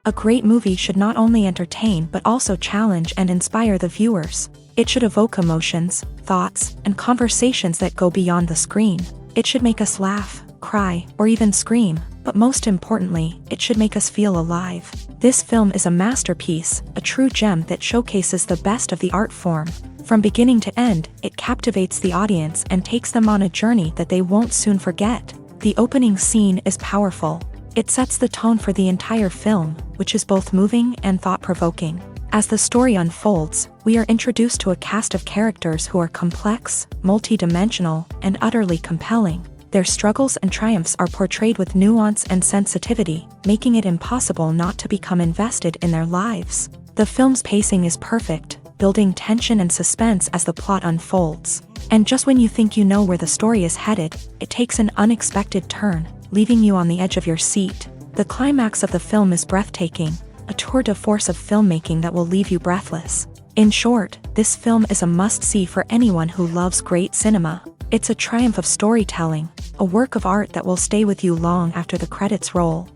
A great movie should not only entertain but also challenge and inspire the viewers. It should evoke emotions, thoughts, and conversations that go beyond the screen. It should make us laugh, cry, or even scream, but most importantly, it should make us feel alive. This film is a masterpiece, a true gem that showcases the best of the art form. From beginning to end, it captivates the audience and takes them on a journey that they won't soon forget. The opening scene is powerful. It sets the tone for the entire film, which is both moving and thought-provoking. As the story unfolds, we are introduced to a cast of characters who are complex, multi-dimensional, and utterly compelling. Their struggles and triumphs are portrayed with nuance and sensitivity, making it impossible not to become invested in their lives. The film's pacing is perfect, building tension and suspense as the plot unfolds. And just when you think you know where the story is headed, it takes an unexpected turn, leaving you on the edge of your seat. The climax of the film is breathtaking, a tour de force of filmmaking that will leave you breathless. In short, this film is a must-see for anyone who loves great cinema. It's a triumph of storytelling, a work of art that will stay with you long after the credits roll.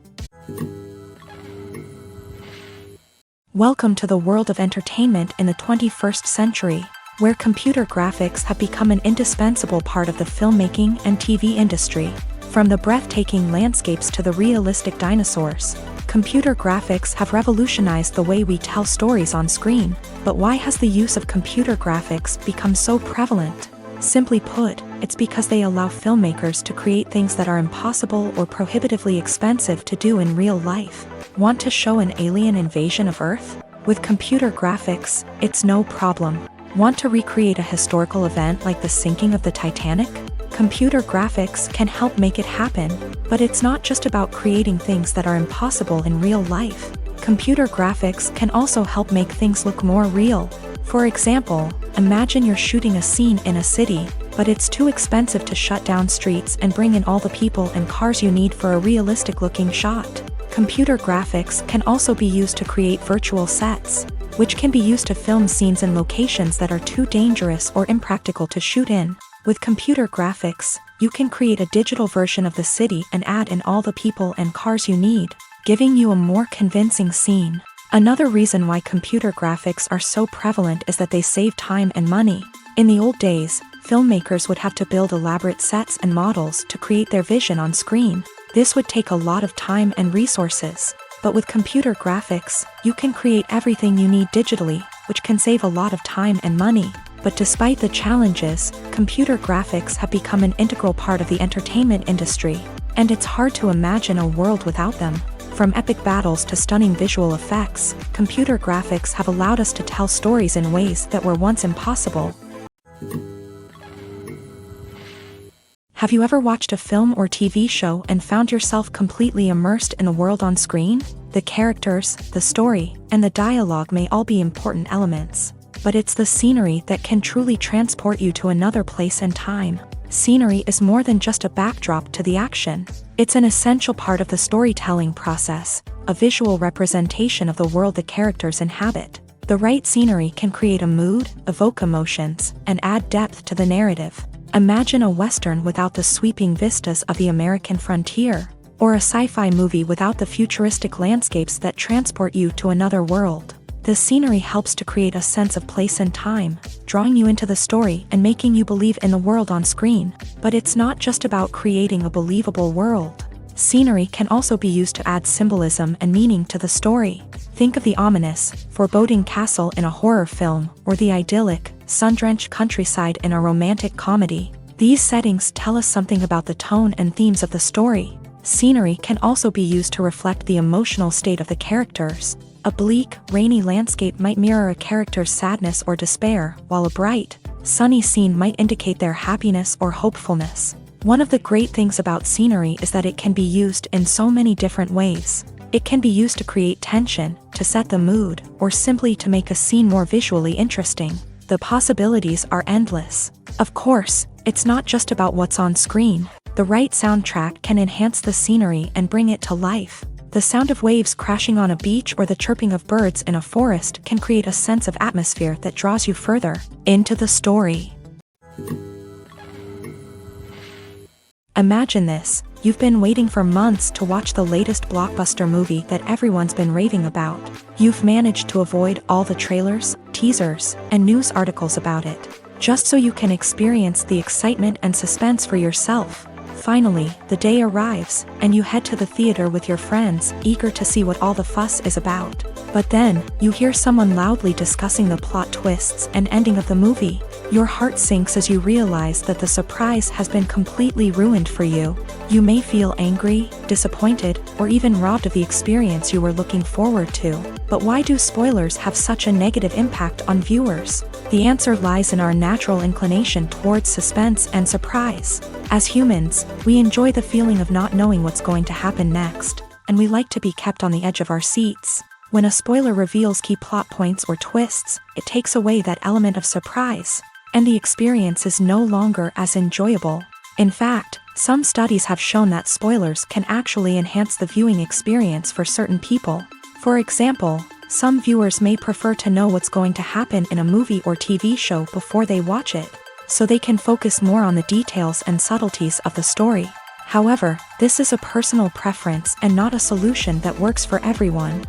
Welcome to the world of entertainment in the 21st century, where computer graphics have become an indispensable part of the filmmaking and TV industry. From the breathtaking landscapes to the realistic dinosaurs, computer graphics have revolutionized the way we tell stories on screen. But why has the use of computer graphics become so prevalent? Simply put, it's because they allow filmmakers to create things that are impossible or prohibitively expensive to do in real life. Want to show an alien invasion of Earth? With computer graphics, it's no problem. Want to recreate a historical event like the sinking of the Titanic? Computer graphics can help make it happen, but it's not just about creating things that are impossible in real life. Computer graphics can also help make things look more real. For example, imagine you're shooting a scene in a city, but it's too expensive to shut down streets and bring in all the people and cars you need for a realistic-looking shot. Computer graphics can also be used to create virtual sets, which can be used to film scenes in locations that are too dangerous or impractical to shoot in. With computer graphics, you can create a digital version of the city and add in all the people and cars you need, giving you a more convincing scene. Another reason why computer graphics are so prevalent is that they save time and money. In the old days, filmmakers would have to build elaborate sets and models to create their vision on screen. This would take a lot of time and resources. But with computer graphics, you can create everything you need digitally, which can save a lot of time and money. But despite the challenges, computer graphics have become an integral part of the entertainment industry, and it's hard to imagine a world without them. From epic battles to stunning visual effects, computer graphics have allowed us to tell stories in ways that were once impossible. Have you ever watched a film or TV show and found yourself completely immersed in the world on screen? The characters, the story, and the dialogue may all be important elements, but it's the scenery that can truly transport you to another place and time. Scenery is more than just a backdrop to the action. It's an essential part of the storytelling process, a visual representation of the world the characters inhabit. The right scenery can create a mood, evoke emotions, and add depth to the narrative. Imagine a Western without the sweeping vistas of the American frontier, or a sci-fi movie without the futuristic landscapes that transport you to another world. The scenery helps to create a sense of place and time, drawing you into the story and making you believe in the world on screen. But it's not just about creating a believable world. Scenery can also be used to add symbolism and meaning to the story. Think of the ominous, foreboding castle in a horror film, or the idyllic, sun-drenched countryside in a romantic comedy. These settings tell us something about the tone and themes of the story. Scenery can also be used to reflect the emotional state of the characters. A bleak, rainy landscape might mirror a character's sadness or despair, while a bright, sunny scene might indicate their happiness or hopefulness. One of the great things about scenery is that it can be used in so many different ways. It can be used to create tension, to set the mood, or simply to make a scene more visually interesting. The possibilities are endless. Of course, it's not just about what's on screen. The right soundtrack can enhance the scenery and bring it to life. The sound of waves crashing on a beach or the chirping of birds in a forest can create a sense of atmosphere that draws you further into the story. Imagine this, you've been waiting for months to watch the latest blockbuster movie that everyone's been raving about. You've managed to avoid all the trailers, teasers, and news articles about it, just so you can experience the excitement and suspense for yourself. Finally, the day arrives, and you head to the theater with your friends, eager to see what all the fuss is about. But then, you hear someone loudly discussing the plot twists and ending of the movie. Your heart sinks as you realize that the surprise has been completely ruined for you. You may feel angry, disappointed, or even robbed of the experience you were looking forward to. But why do spoilers have such a negative impact on viewers? The answer lies in our natural inclination towards suspense and surprise. As humans, we enjoy the feeling of not knowing what's going to happen next, and we like to be kept on the edge of our seats. When a spoiler reveals key plot points or twists, it takes away that element of surprise, and the experience is no longer as enjoyable. In fact, some studies have shown that spoilers can actually enhance the viewing experience for certain people. For example, some viewers may prefer to know what's going to happen in a movie or TV show before they watch it, so they can focus more on the details and subtleties of the story. However, this is a personal preference and not a solution that works for everyone.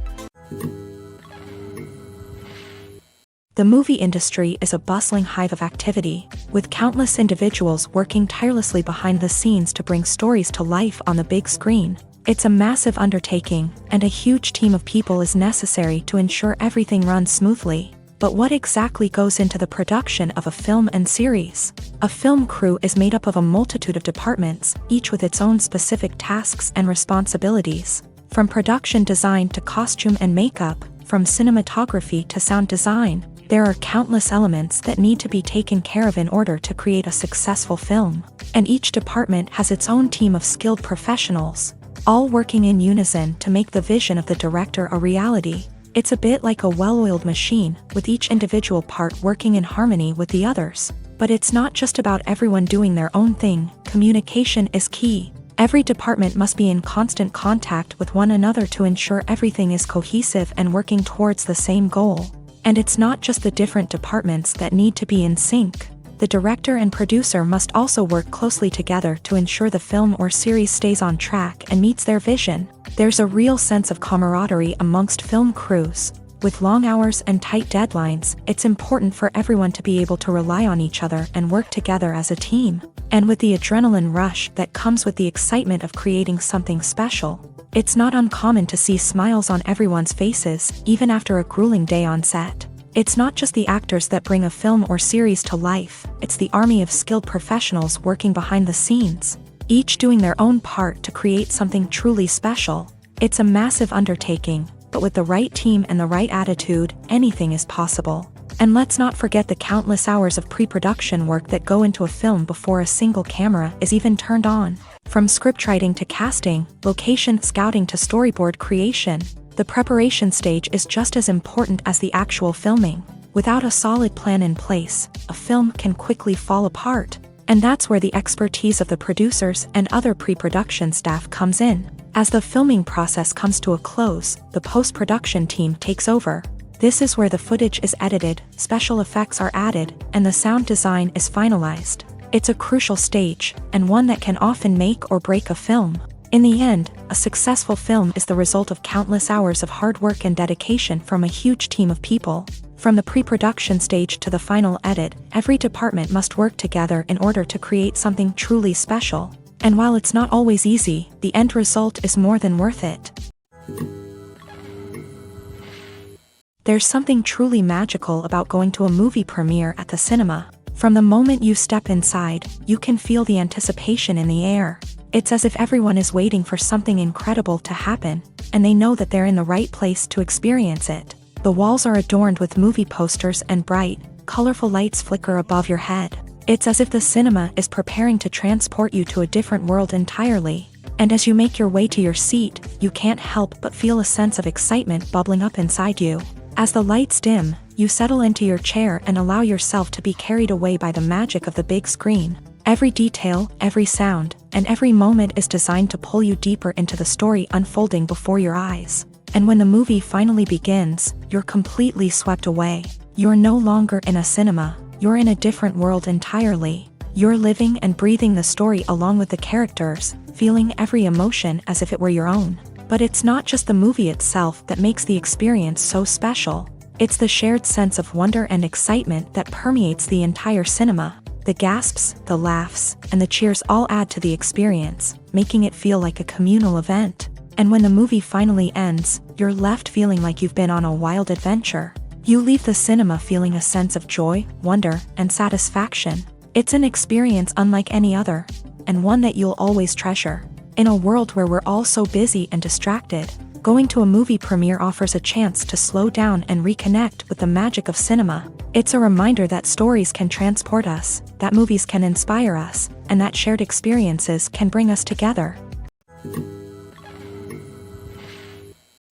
The movie industry is a bustling hive of activity, with countless individuals working tirelessly behind the scenes to bring stories to life on the big screen. It's a massive undertaking, and a huge team of people is necessary to ensure everything runs smoothly. But what exactly goes into the production of a film and series? A film crew is made up of a multitude of departments, each with its own specific tasks and responsibilities. From production design to costume and makeup, from cinematography to sound design, there are countless elements that need to be taken care of in order to create a successful film. And each department has its own team of skilled professionals, all working in unison to make the vision of the director a reality. It's a bit like a well-oiled machine, with each individual part working in harmony with the others. But it's not just about everyone doing their own thing. Communication is key. Every department must be in constant contact with one another to ensure everything is cohesive and working towards the same goal. And it's not just the different departments that need to be in sync. The director and producer must also work closely together to ensure the film or series stays on track and meets their vision. There's a real sense of camaraderie amongst film crews. With long hours and tight deadlines, it's important for everyone to be able to rely on each other and work together as a team. And with the adrenaline rush that comes with the excitement of creating something special, it's not uncommon to see smiles on everyone's faces, even after a grueling day on set. It's not just the actors that bring a film or series to life, it's the army of skilled professionals working behind the scenes, each doing their own part to create something truly special. It's a massive undertaking, but with the right team and the right attitude, anything is possible. And let's not forget the countless hours of pre-production work that go into a film before a single camera is even turned on. From scriptwriting to casting, location scouting to storyboard creation, the preparation stage is just as important as the actual filming. Without a solid plan in place, a film can quickly fall apart. And that's where the expertise of the producers and other pre-production staff comes in. As the filming process comes to a close, the post-production team takes over. This is where the footage is edited, special effects are added, and the sound design is finalized. It's a crucial stage, and one that can often make or break a film. In the end, a successful film is the result of countless hours of hard work and dedication from a huge team of people. From the pre-production stage to the final edit, every department must work together in order to create something truly special. And while it's not always easy, the end result is more than worth it. There's something truly magical about going to a movie premiere at the cinema. From the moment you step inside, you can feel the anticipation in the air. It's as if everyone is waiting for something incredible to happen, and they know that they're in the right place to experience it. The walls are adorned with movie posters and bright, colorful lights flicker above your head. It's as if the cinema is preparing to transport you to a different world entirely. And as you make your way to your seat, you can't help but feel a sense of excitement bubbling up inside you. As the lights dim, you settle into your chair and allow yourself to be carried away by the magic of the big screen. Every detail, every sound, and every moment is designed to pull you deeper into the story unfolding before your eyes. And when the movie finally begins, you're completely swept away. You're no longer in a cinema, you're in a different world entirely. You're living and breathing the story along with the characters, feeling every emotion as if it were your own. But it's not just the movie itself that makes the experience so special. It's the shared sense of wonder and excitement that permeates the entire cinema. The gasps, the laughs, and the cheers all add to the experience, making it feel like a communal event. And when the movie finally ends, you're left feeling like you've been on a wild adventure. You leave the cinema feeling a sense of joy, wonder, and satisfaction. It's an experience unlike any other, and one that you'll always treasure. In a world where we're all so busy and distracted, going to a movie premiere offers a chance to slow down and reconnect with the magic of cinema. It's a reminder that stories can transport us, that movies can inspire us, and that shared experiences can bring us together.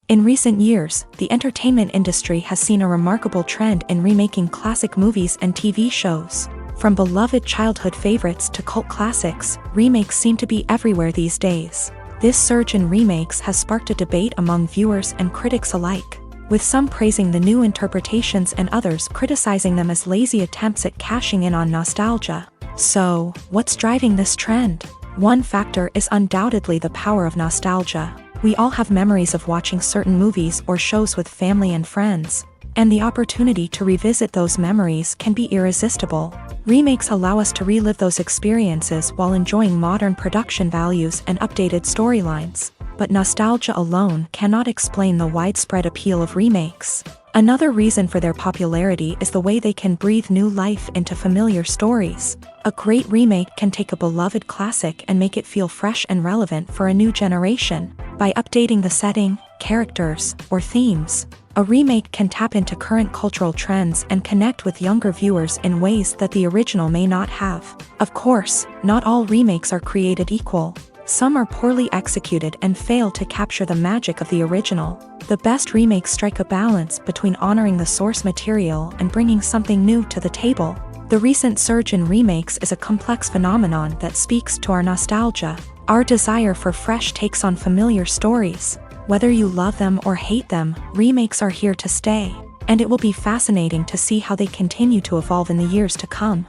In recent years, the entertainment industry has seen a remarkable trend in remaking classic movies and TV shows. From beloved childhood favorites to cult classics, remakes seem to be everywhere these days. This surge in remakes has sparked a debate among viewers and critics alike, with some praising the new interpretations and others criticizing them as lazy attempts at cashing in on nostalgia. So, what's driving this trend? One factor is undoubtedly the power of nostalgia. We all have memories of watching certain movies or shows with family and friends, and the opportunity to revisit those memories can be irresistible. Remakes allow us to relive those experiences while enjoying modern production values and updated storylines. But nostalgia alone cannot explain the widespread appeal of remakes. Another reason for their popularity is the way they can breathe new life into familiar stories. A great remake can take a beloved classic and make it feel fresh and relevant for a new generation. By updating the setting, characters, or themes, a remake can tap into current cultural trends and connect with younger viewers in ways that the original may not have. Of course, not all remakes are created equal. Some are poorly executed and fail to capture the magic of the original. The best remakes strike a balance between honoring the source material and bringing something new to the table. The recent surge in remakes is a complex phenomenon that speaks to our nostalgia, our desire for fresh takes on familiar stories. Whether you love them or hate them, remakes are here to stay, and it will be fascinating to see how they continue to evolve in the years to come.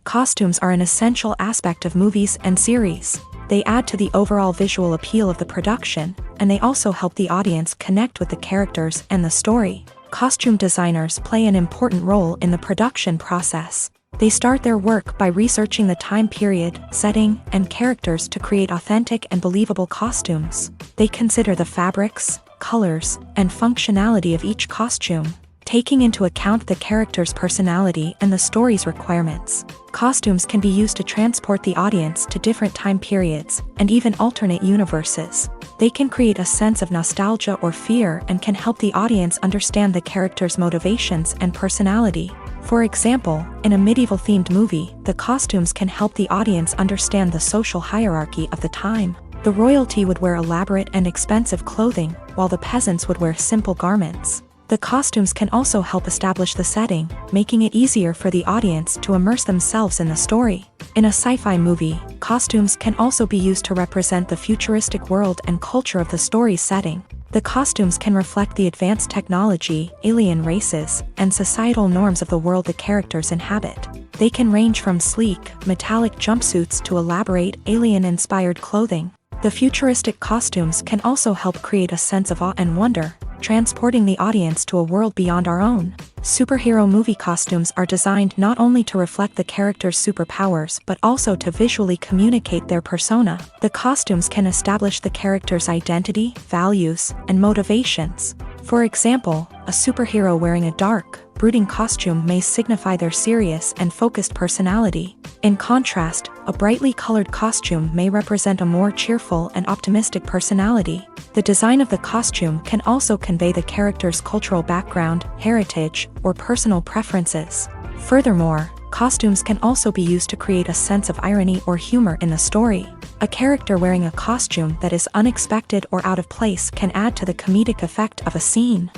Costumes are an essential aspect of movies and series. They add to the overall visual appeal of the production, and they also help the audience connect with the characters and the story. Costume designers play an important role in the production process. They start their work by researching the time period, setting, and characters to create authentic and believable costumes. They consider the fabrics, colors, and functionality of each costume, taking into account the character's personality and the story's requirements. Costumes can be used to transport the audience to different time periods and even alternate universes. They can create a sense of nostalgia or fear and can help the audience understand the character's motivations and personality. For example, in a medieval-themed movie, the costumes can help the audience understand the social hierarchy of the time. The royalty would wear elaborate and expensive clothing, while the peasants would wear simple garments. The costumes can also help establish the setting, making it easier for the audience to immerse themselves in the story. In a sci-fi movie, costumes can also be used to represent the futuristic world and culture of the story's setting. The costumes can reflect the advanced technology, alien races, and societal norms of the world the characters inhabit. They can range from sleek, metallic jumpsuits to elaborate, alien-inspired clothing. The futuristic costumes can also help create a sense of awe and wonder, transporting the audience to a world beyond our own. Superhero movie costumes are designed not only to reflect the character's superpowers but also to visually communicate their persona. The costumes can establish the character's identity, values, and motivations. For example, a superhero wearing a dark, brooding costume may signify their serious and focused personality. In contrast, a brightly colored costume may represent a more cheerful and optimistic personality. The design of the costume can also convey the character's cultural background, heritage, or personal preferences. Furthermore, costumes can also be used to create a sense of irony or humor in the story. A character wearing a costume that is unexpected or out of place can add to the comedic effect of a scene.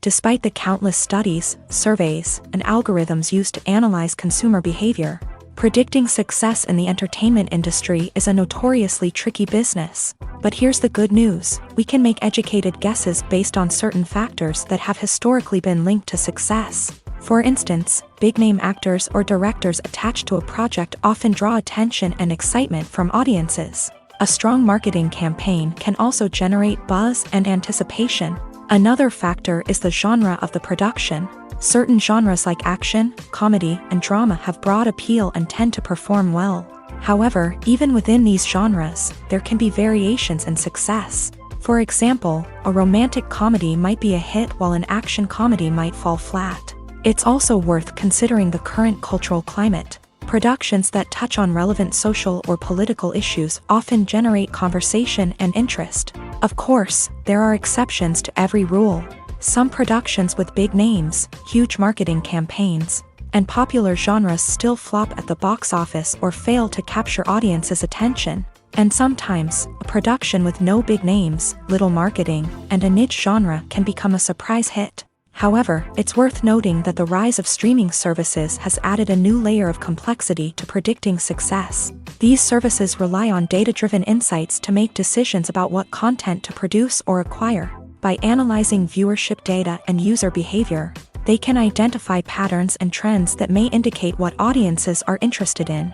Despite the countless studies, surveys, and algorithms used to analyze consumer behavior, Predicting success in the entertainment industry is a notoriously tricky business. But here's the good news: we can make educated guesses based on certain factors that have historically been linked to success. For instance, big-name actors or directors attached to a project often draw attention and excitement from audiences. A strong marketing campaign can also generate buzz and anticipation. Another factor is the genre of the production. Certain genres like action, comedy, and drama have broad appeal and tend to perform well. However, even within these genres, there can be variations in success. For example, a romantic comedy might be a hit while an action comedy might fall flat. It's also worth considering the current cultural climate. Productions that touch on relevant social or political issues often generate conversation and interest. Of course, there are exceptions to every rule. Some productions with big names, huge marketing campaigns, and popular genres still flop at the box office or fail to capture audiences' attention. And sometimes, a production with no big names, little marketing, and a niche genre can become a surprise hit. However, it's worth noting that the rise of streaming services has added a new layer of complexity to predicting success. These services rely on data-driven insights to make decisions about what content to produce or acquire. By analyzing viewership data and user behavior, they can identify patterns and trends that may indicate what audiences are interested in.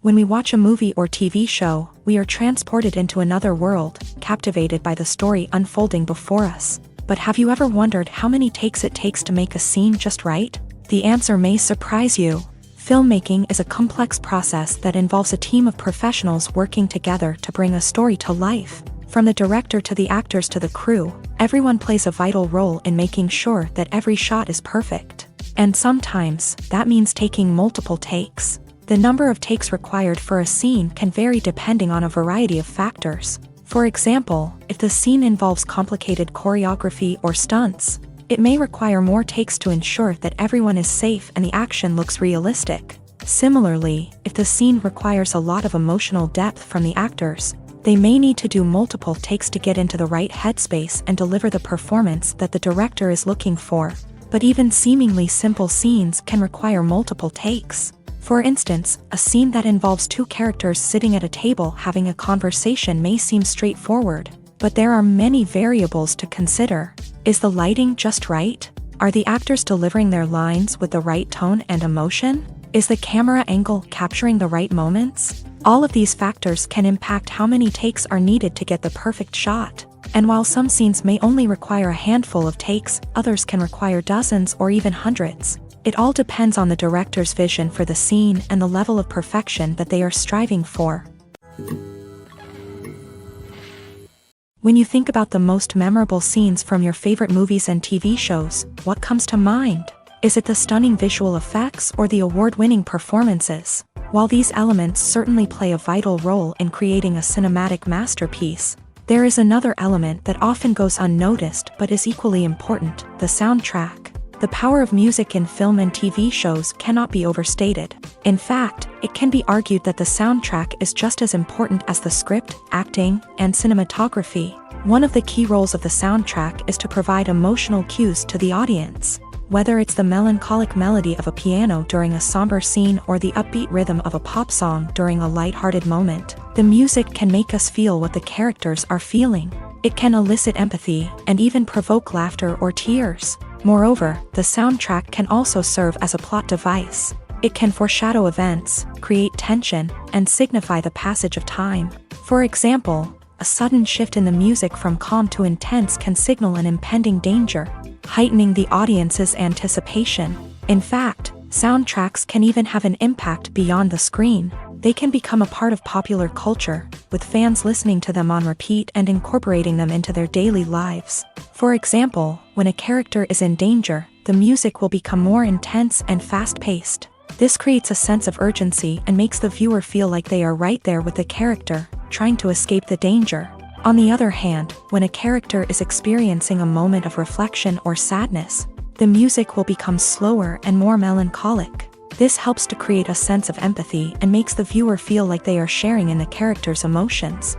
When we watch a movie or TV show, we are transported into another world, captivated by the story unfolding before us. But have you ever wondered how many takes it takes to make a scene just right? The answer may surprise you. Filmmaking is a complex process that involves a team of professionals working together to bring a story to life. From the director to the actors to the crew, everyone plays a vital role in making sure that every shot is perfect. And sometimes, that means taking multiple takes. The number of takes required for a scene can vary depending on a variety of factors. For example, if the scene involves complicated choreography or stunts, it may require more takes to ensure that everyone is safe and the action looks realistic. Similarly, if the scene requires a lot of emotional depth from the actors, they may need to do multiple takes to get into the right headspace and deliver the performance that the director is looking for. But even seemingly simple scenes can require multiple takes. For instance, a scene that involves two characters sitting at a table having a conversation may seem straightforward, but there are many variables to consider. Is the lighting just right? Are the actors delivering their lines with the right tone and emotion? Is the camera angle capturing the right moments? All of these factors can impact how many takes are needed to get the perfect shot. And while some scenes may only require a handful of takes, others can require dozens or even hundreds. It all depends on the director's vision for the scene and the level of perfection that they are striving for. When you think about the most memorable scenes from your favorite movies and TV shows, what comes to mind? Is it the stunning visual effects or the award-winning performances? While these elements certainly play a vital role in creating a cinematic masterpiece, there is another element that often goes unnoticed but is equally important: the soundtrack. The power of music in film and TV shows cannot be overstated. In fact, it can be argued that the soundtrack is just as important as the script, acting, and cinematography. One of the key roles of the soundtrack is to provide emotional cues to the audience. Whether it's the melancholic melody of a piano during a somber scene or the upbeat rhythm of a pop song during a lighthearted moment, the music can make us feel what the characters are feeling. It can elicit empathy and even provoke laughter or tears. Moreover, the soundtrack can also serve as a plot device. It can foreshadow events, create tension, and signify the passage of time. For example, a sudden shift in the music from calm to intense can signal an impending danger, heightening the audience's anticipation. In fact, soundtracks can even have an impact beyond the screen. They can become a part of popular culture, with fans listening to them on repeat and incorporating them into their daily lives. For example, when a character is in danger, the music will become more intense and fast-paced. This creates a sense of urgency and makes the viewer feel like they are right there with the character, trying to escape the danger. On the other hand, when a character is experiencing a moment of reflection or sadness, the music will become slower and more melancholic. This helps to create a sense of empathy and makes the viewer feel like they are sharing in the character's emotions.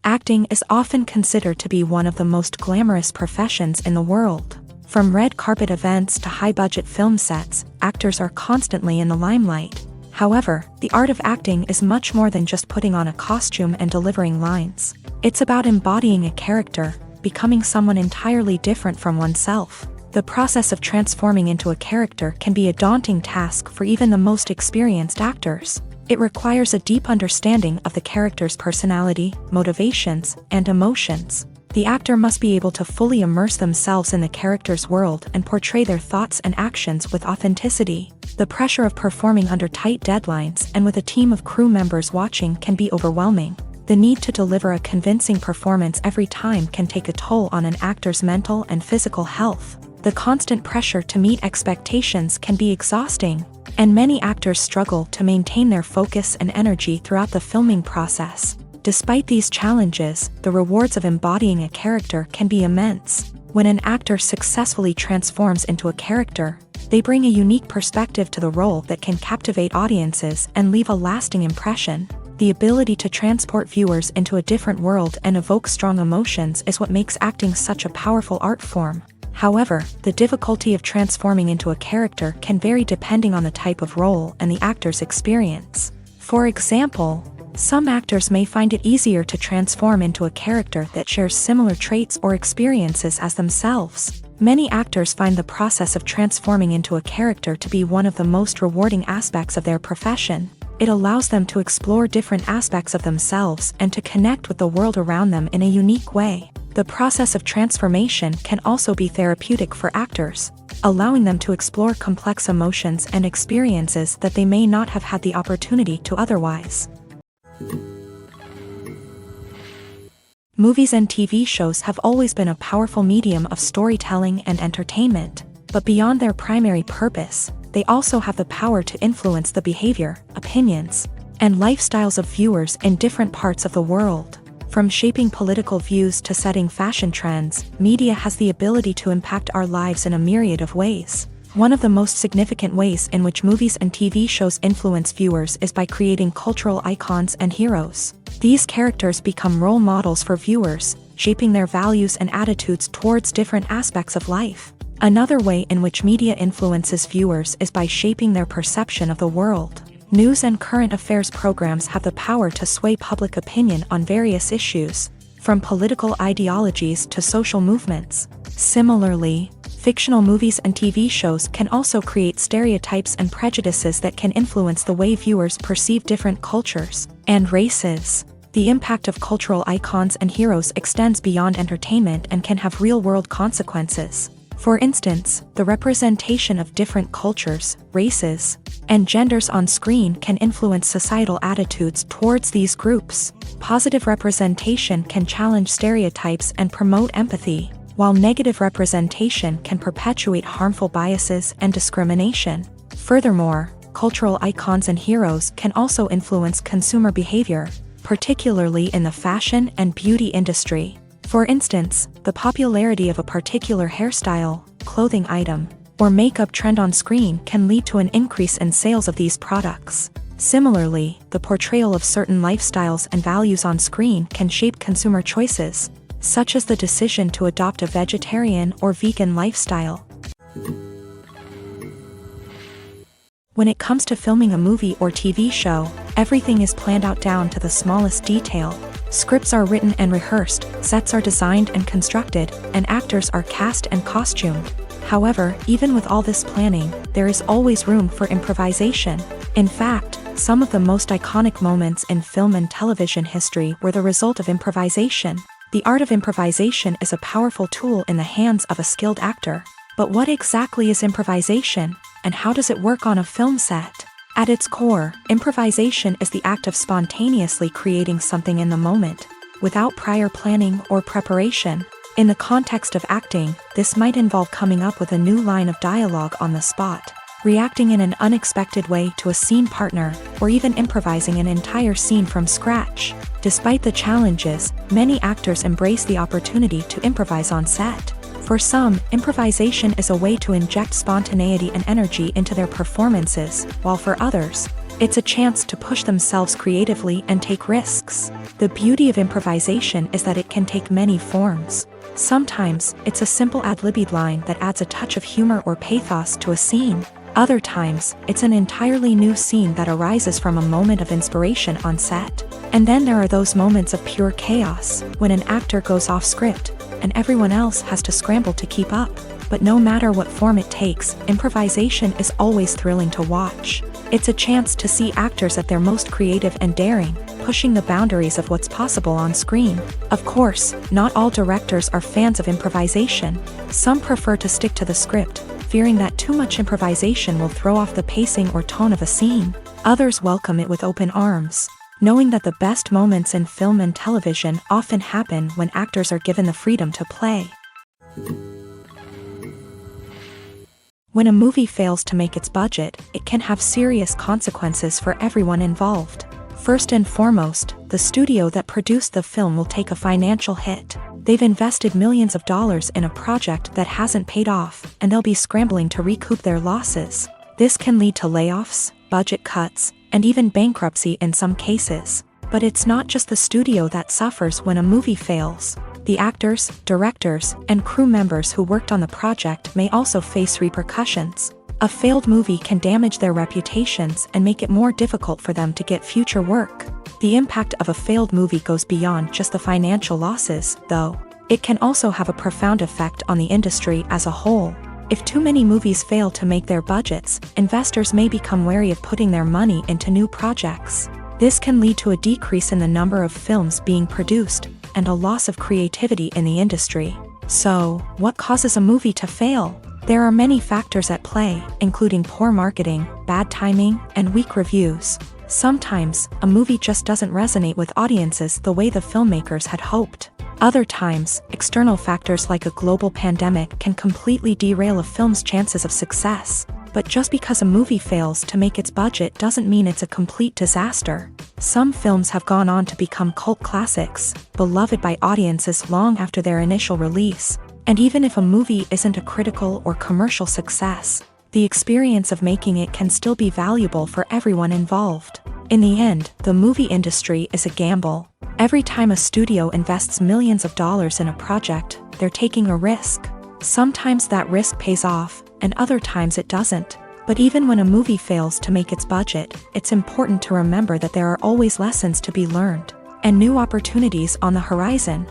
Acting is often considered to be one of the most glamorous professions in the world. From red carpet events to high-budget film sets, actors are constantly in the limelight. However, the art of acting is much more than just putting on a costume and delivering lines. It's about embodying a character, becoming someone entirely different from oneself. The process of transforming into a character can be a daunting task for even the most experienced actors. It requires a deep understanding of the character's personality, motivations, and emotions. The actor must be able to fully immerse themselves in the character's world and portray their thoughts and actions with authenticity. The pressure of performing under tight deadlines and with a team of crew members watching can be overwhelming. The need to deliver a convincing performance every time can take a toll on an actor's mental and physical health. The constant pressure to meet expectations can be exhausting, and many actors struggle to maintain their focus and energy throughout the filming process. Despite these challenges, the rewards of embodying a character can be immense. When an actor successfully transforms into a character, they bring a unique perspective to the role that can captivate audiences and leave a lasting impression. The ability to transport viewers into a different world and evoke strong emotions is what makes acting such a powerful art form. However, the difficulty of transforming into a character can vary depending on the type of role and the actor's experience. For example, some actors may find it easier to transform into a character that shares similar traits or experiences as themselves. Many actors find the process of transforming into a character to be one of the most rewarding aspects of their profession. It allows them to explore different aspects of themselves and to connect with the world around them in a unique way. The process of transformation can also be therapeutic for actors, allowing them to explore complex emotions and experiences that they may not have had the opportunity to otherwise. Movies and TV shows have always been a powerful medium of storytelling and entertainment, but beyond their primary purpose, they also have the power to influence the behavior, opinions, and lifestyles of viewers in different parts of the world. From shaping political views to setting fashion trends, media has the ability to impact our lives in a myriad of ways. One of the most significant ways in which movies and TV shows influence viewers is by creating cultural icons and heroes. These characters become role models for viewers, shaping their values and attitudes towards different aspects of life. Another way in which media influences viewers is by shaping their perception of the world. News and current affairs programs have the power to sway public opinion on various issues, from political ideologies to social movements. Similarly, fictional movies and TV shows can also create stereotypes and prejudices that can influence the way viewers perceive different cultures and races. The impact of cultural icons and heroes extends beyond entertainment and can have real-world consequences. For instance, the representation of different cultures, races, and genders on screen can influence societal attitudes towards these groups. Positive representation can challenge stereotypes and promote empathy, while negative representation can perpetuate harmful biases and discrimination. Furthermore, cultural icons and heroes can also influence consumer behavior, particularly in the fashion and beauty industry. For instance, the popularity of a particular hairstyle, clothing item, or makeup trend on screen can lead to an increase in sales of these products. Similarly, the portrayal of certain lifestyles and values on screen can shape consumer choices, such as the decision to adopt a vegetarian or vegan lifestyle. When it comes to filming a movie or TV show, everything is planned out down to the smallest detail. Scripts are written and rehearsed, sets are designed and constructed, and actors are cast and costumed. However, even with all this planning, there is always room for improvisation. In fact, some of the most iconic moments in film and television history were the result of improvisation. The art of improvisation is a powerful tool in the hands of a skilled actor. But what exactly is improvisation, and how does it work on a film set? At its core, improvisation is the act of spontaneously creating something in the moment, without prior planning or preparation. In the context of acting, this might involve coming up with a new line of dialogue on the spot, reacting in an unexpected way to a scene partner, or even improvising an entire scene from scratch. Despite the challenges, many actors embrace the opportunity to improvise on set. For some, improvisation is a way to inject spontaneity and energy into their performances, while for others, It's a chance to push themselves creatively and take risks. The beauty of improvisation is that it can take many forms. Sometimes, it's a simple ad-libbed line that adds a touch of humor or pathos to a scene. Other times, it's an entirely new scene that arises from a moment of inspiration on set. And then there are those moments of pure chaos, when an actor goes off script, and everyone else has to scramble to keep up. But no matter what form it takes, improvisation is always thrilling to watch. It's a chance to see actors at their most creative and daring, pushing the boundaries of what's possible on screen. Of course, not all directors are fans of improvisation. Some prefer to stick to the script, fearing that too much improvisation will throw off the pacing or tone of a scene. Others welcome it with open arms, knowing that the best moments in film and television often happen when actors are given the freedom to play. When a movie fails to make its budget, it can have serious consequences for everyone involved. First and foremost, the studio that produced the film will take a financial hit. They've invested millions of dollars in a project that hasn't paid off, and they'll be scrambling to recoup their losses. This can lead to layoffs, budget cuts, and even bankruptcy in some cases. But it's not just the studio that suffers when a movie fails. The actors, directors, and crew members who worked on the project may also face repercussions. A failed movie can damage their reputations and make it more difficult for them to get future work. The impact of a failed movie goes beyond just the financial losses, though. It can also have a profound effect on the industry as a whole. If too many movies fail to make their budgets, investors may become wary of putting their money into new projects. This can lead to a decrease in the number of films being produced, and a loss of creativity in the industry. So, what causes a movie to fail? There are many factors at play, including poor marketing, bad timing, and weak reviews. Sometimes, a movie just doesn't resonate with audiences the way the filmmakers had hoped. Other times, external factors like a global pandemic can completely derail a film's chances of success. But just because a movie fails to make its budget doesn't mean it's a complete disaster. Some films have gone on to become cult classics, beloved by audiences long after their initial release. And even if a movie isn't a critical or commercial success, the experience of making it can still be valuable for everyone involved. In the end, the movie industry is a gamble. Every time a studio invests millions of dollars in a project, they're taking a risk. Sometimes that risk pays off, and other times it doesn't. But even when a movie fails to make its budget, it's important to remember that there are always lessons to be learned, and new opportunities on the horizon.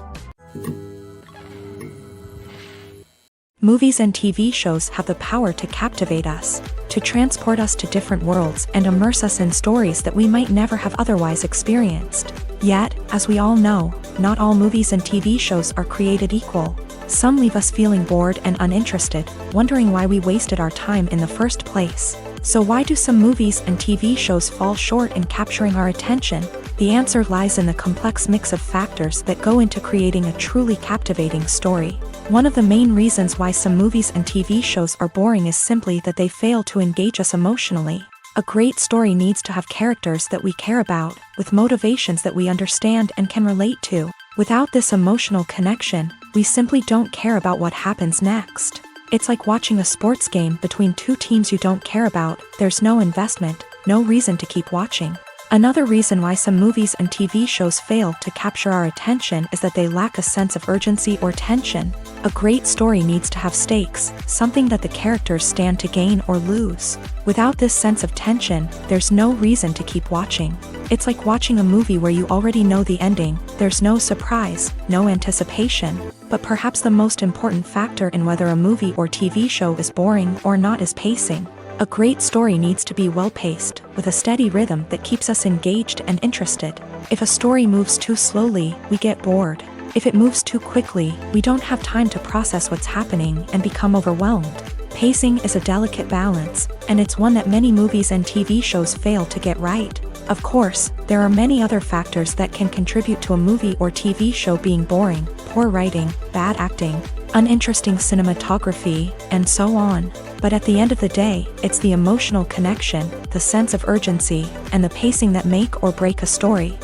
Movies and TV shows have the power to captivate us, to transport us to different worlds and immerse us in stories that we might never have otherwise experienced. Yet, as we all know, not all movies and TV shows are created equal. Some leave us feeling bored and uninterested, wondering why we wasted our time in the first place. So why do some movies and TV shows fall short in capturing our attention? The answer lies in the complex mix of factors that go into creating a truly captivating story. One of the main reasons why some movies and TV shows are boring is simply that they fail to engage us emotionally. A great story needs to have characters that we care about, with motivations that we understand and can relate to. Without this emotional connection, we simply don't care about what happens next. It's like watching a sports game between two teams you don't care about. There's no investment, no reason to keep watching. Another reason why some movies and TV shows fail to capture our attention is that they lack a sense of urgency or tension. A great story needs to have stakes, something that the characters stand to gain or lose. Without this sense of tension, there's no reason to keep watching. It's like watching a movie where you already know the ending. There's no surprise, no anticipation. But perhaps the most important factor in whether a movie or TV show is boring or not is pacing. A great story needs to be well-paced, with a steady rhythm that keeps us engaged and interested. If a story moves too slowly, we get bored. If it moves too quickly, we don't have time to process what's happening and become overwhelmed. Pacing is a delicate balance, and it's one that many movies and TV shows fail to get right. Of course, there are many other factors that can contribute to a movie or TV show being boring: poor writing, bad acting, uninteresting cinematography, and so on. But at the end of the day, it's the emotional connection, the sense of urgency, and the pacing that make or break a story.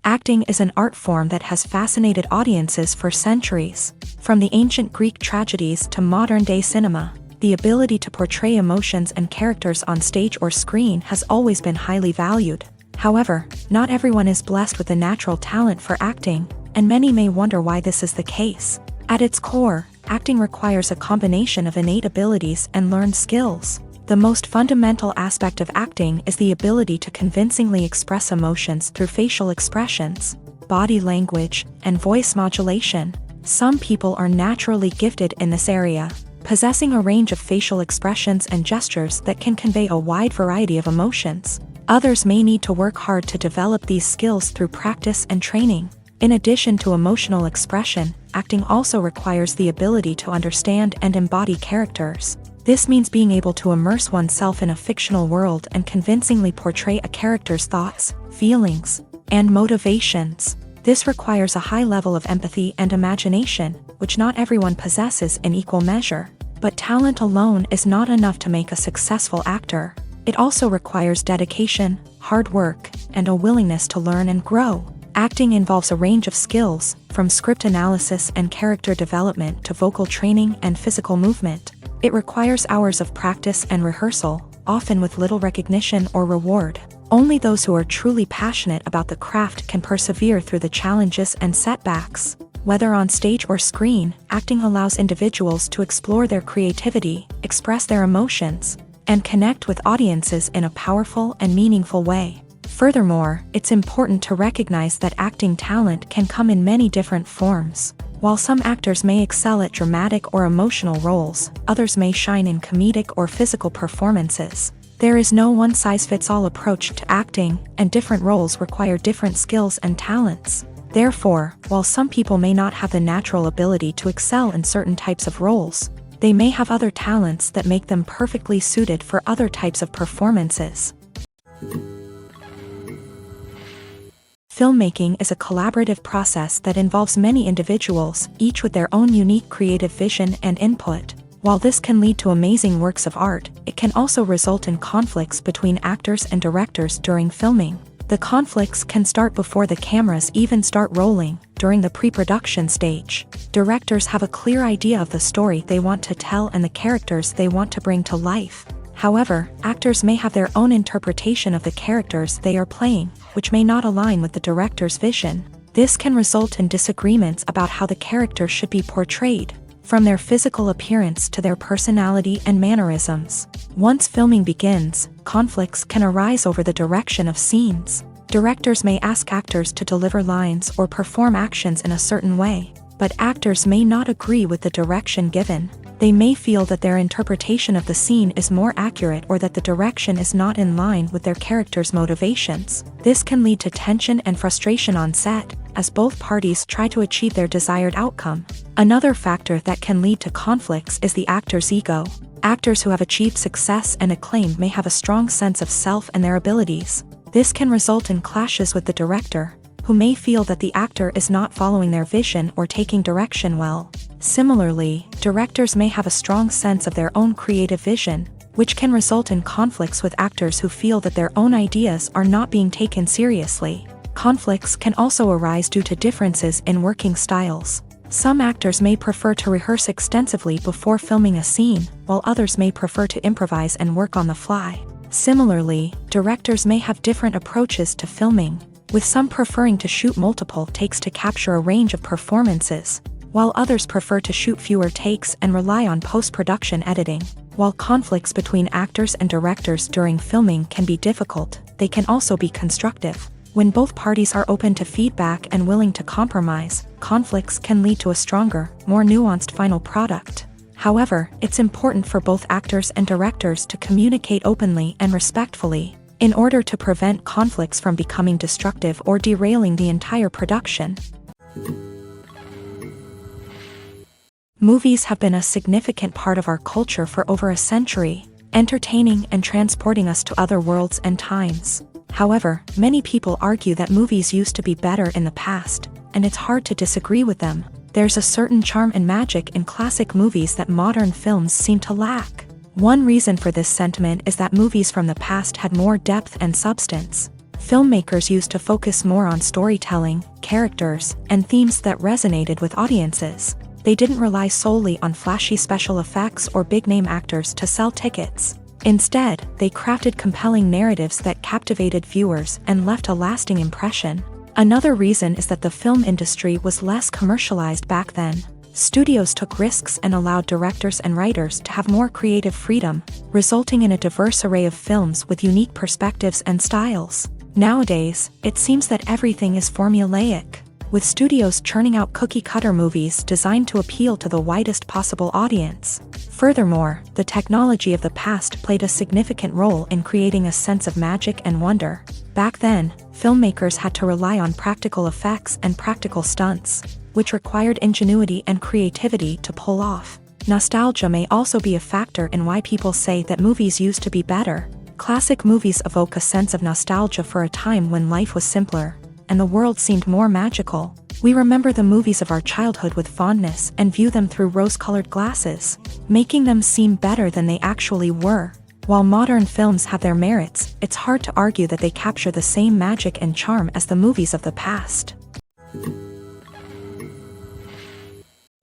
Acting is an art form that has fascinated audiences for centuries. From the ancient Greek tragedies to modern-day cinema, the ability to portray emotions and characters on stage or screen has always been highly valued. However, not everyone is blessed with a natural talent for acting, and many may wonder why this is the case. At its core, acting requires a combination of innate abilities and learned skills. The most fundamental aspect of acting is the ability to convincingly express emotions through facial expressions, body language, and voice modulation. Some people are naturally gifted in this area, possessing a range of facial expressions and gestures that can convey a wide variety of emotions. Others may need to work hard to develop these skills through practice and training. In addition to emotional expression, acting also requires the ability to understand and embody characters. This means being able to immerse oneself in a fictional world and convincingly portray a character's thoughts, feelings, and motivations. This requires a high level of empathy and imagination, which not everyone possesses in equal measure. But talent alone is not enough to make a successful actor. It also requires dedication, hard work, and a willingness to learn and grow. Acting involves a range of skills, from script analysis and character development to vocal training and physical movement. It requires hours of practice and rehearsal, often with little recognition or reward. Only those who are truly passionate about the craft can persevere through the challenges and setbacks. Whether on stage or screen, acting allows individuals to explore their creativity, express their emotions, and connect with audiences in a powerful and meaningful way. Furthermore, it's important to recognize that acting talent can come in many different forms. While some actors may excel at dramatic or emotional roles, others may shine in comedic or physical performances. There is no one-size-fits-all approach to acting, and different roles require different skills and talents. Therefore, while some people may not have the natural ability to excel in certain types of roles, they may have other talents that make them perfectly suited for other types of performances. Filmmaking is a collaborative process that involves many individuals, each with their own unique creative vision and input. While this can lead to amazing works of art, it can also result in conflicts between actors and directors during filming. The conflicts can start before the cameras even start rolling, during the pre-production stage. Directors have a clear idea of the story they want to tell and the characters they want to bring to life. However, actors may have their own interpretation of the characters they are playing, which may not align with the director's vision. This can result in disagreements about how the character should be portrayed, from their physical appearance to their personality and mannerisms. Once filming begins, conflicts can arise over the direction of scenes. Directors may ask actors to deliver lines or perform actions in a certain way, but actors may not agree with the direction given. They may feel that their interpretation of the scene is more accurate or that the direction is not in line with their character's motivations. This can lead to tension and frustration on set, as both parties try to achieve their desired outcome. Another factor that can lead to conflicts is the actor's ego. Actors who have achieved success and acclaim may have a strong sense of self and their abilities. This can result in clashes with the director, who may feel that the actor is not following their vision or taking direction well. Similarly, directors may have a strong sense of their own creative vision, which can result in conflicts with actors who feel that their own ideas are not being taken seriously. Conflicts can also arise due to differences in working styles. Some actors may prefer to rehearse extensively before filming a scene, while others may prefer to improvise and work on the fly. Similarly, directors may have different approaches to filming, with some preferring to shoot multiple takes to capture a range of performances, while others prefer to shoot fewer takes and rely on post-production editing. While conflicts between actors and directors during filming can be difficult, they can also be constructive. When both parties are open to feedback and willing to compromise, conflicts can lead to a stronger, more nuanced final product. However, it's important for both actors and directors to communicate openly and respectfully, in order to prevent conflicts from becoming destructive or derailing the entire production. Movies have been a significant part of our culture for over a century, entertaining and transporting us to other worlds and times. However, many people argue that movies used to be better in the past, and it's hard to disagree with them. There's a certain charm and magic in classic movies that modern films seem to lack. One reason for this sentiment is that movies from the past had more depth and substance. Filmmakers used to focus more on storytelling, characters, and themes that resonated with audiences. They didn't rely solely on flashy special effects or big-name actors to sell tickets. Instead, they crafted compelling narratives that captivated viewers and left a lasting impression. Another reason is that the film industry was less commercialized back then. Studios took risks and allowed directors and writers to have more creative freedom, resulting in a diverse array of films with unique perspectives and styles. Nowadays, it seems that everything is formulaic, with studios churning out cookie-cutter movies designed to appeal to the widest possible audience. Furthermore, the technology of the past played a significant role in creating a sense of magic and wonder. Back then, filmmakers had to rely on practical effects and practical stunts, which required ingenuity and creativity to pull off. Nostalgia may also be a factor in why people say that movies used to be better. Classic movies evoke a sense of nostalgia for a time when life was simpler, and the world seemed more magical. We remember the movies of our childhood with fondness and view them through rose-colored glasses, making them seem better than they actually were. While modern films have their merits, it's hard to argue that they capture the same magic and charm as the movies of the past.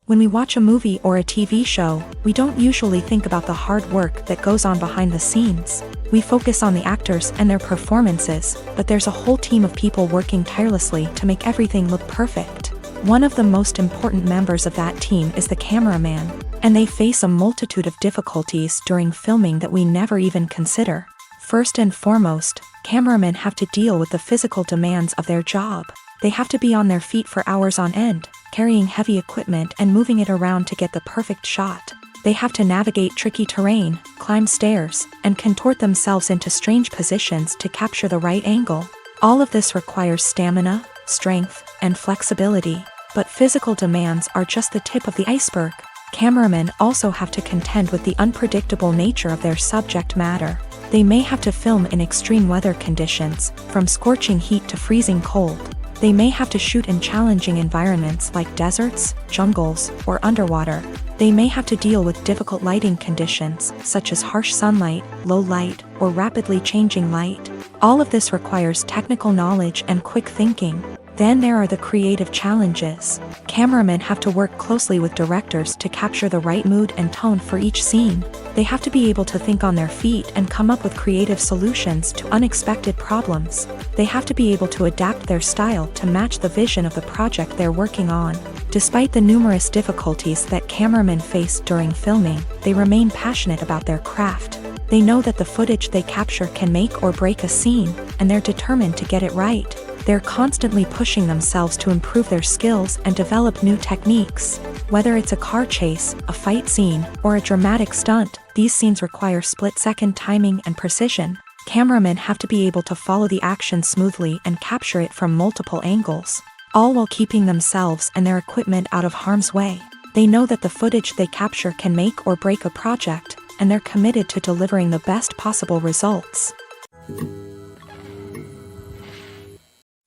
When we watch a movie or a TV show, we don't usually think about the hard work that goes on behind the scenes. We focus on the actors and their performances, but there's a whole team of people working tirelessly to make everything look perfect. One of the most important members of that team is the cameraman, and they face a multitude of difficulties during filming that we never even consider. First and foremost, cameramen have to deal with the physical demands of their job. They have to be on their feet for hours on end, carrying heavy equipment and moving it around to get the perfect shot. They have to navigate tricky terrain, climb stairs, and contort themselves into strange positions to capture the right angle. All of this requires stamina, strength, and flexibility. But physical demands are just the tip of the iceberg. Cameramen also have to contend with the unpredictable nature of their subject matter. They may have to film in extreme weather conditions, from scorching heat to freezing cold. They may have to shoot in challenging environments like deserts, jungles, or underwater. They may have to deal with difficult lighting conditions, such as harsh sunlight, low light, or rapidly changing light. All of this requires technical knowledge and quick thinking. Then there are the creative challenges. Cameramen have to work closely with directors to capture the right mood and tone for each scene. They have to be able to think on their feet and come up with creative solutions to unexpected problems. They have to be able to adapt their style to match the vision of the project they're working on. Despite the numerous difficulties that cameramen face during filming, they remain passionate about their craft. They know that the footage they capture can make or break a scene, and they're determined to get it right. They're constantly pushing themselves to improve their skills and develop new techniques. Whether it's a car chase, a fight scene, or a dramatic stunt, these scenes require split-second timing and precision. Cameramen have to be able to follow the action smoothly and capture it from multiple angles, all while keeping themselves and their equipment out of harm's way. They know that the footage they capture can make or break a project, and they're committed to delivering the best possible results.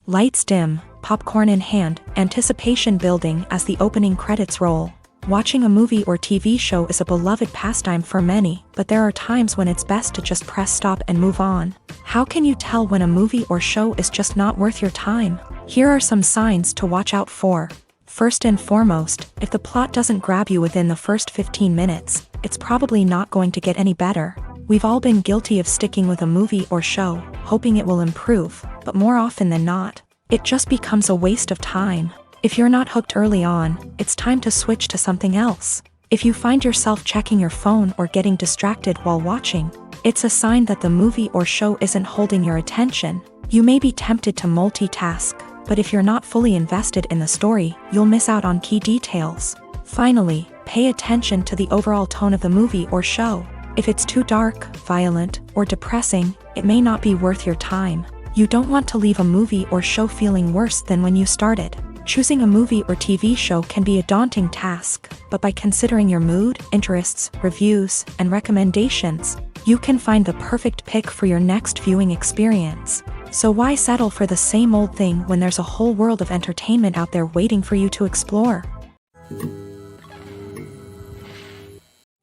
Lights dim, popcorn in hand, anticipation building as the opening credits roll. Watching a movie or TV show is a beloved pastime for many, but there are times when it's best to just press stop and move on. How can you tell when a movie or show is just not worth your time? Here are some signs to watch out for. First and foremost, if the plot doesn't grab you within the first 15 minutes, it's probably not going to get any better. We've all been guilty of sticking with a movie or show, hoping it will improve, but more often than not, it just becomes a waste of time. If you're not hooked early on, it's time to switch to something else. If you find yourself checking your phone or getting distracted while watching, it's a sign that the movie or show isn't holding your attention. You may be tempted to multitask, but if you're not fully invested in the story, you'll miss out on key details. Finally, pay attention to the overall tone of the movie or show. If it's too dark, violent, or depressing, it may not be worth your time. You don't want to leave a movie or show feeling worse than when you started. Choosing a movie or TV show can be a daunting task, but by considering your mood, interests, reviews, and recommendations, you can find the perfect pick for your next viewing experience. So why settle for the same old thing when there's a whole world of entertainment out there waiting for you to explore?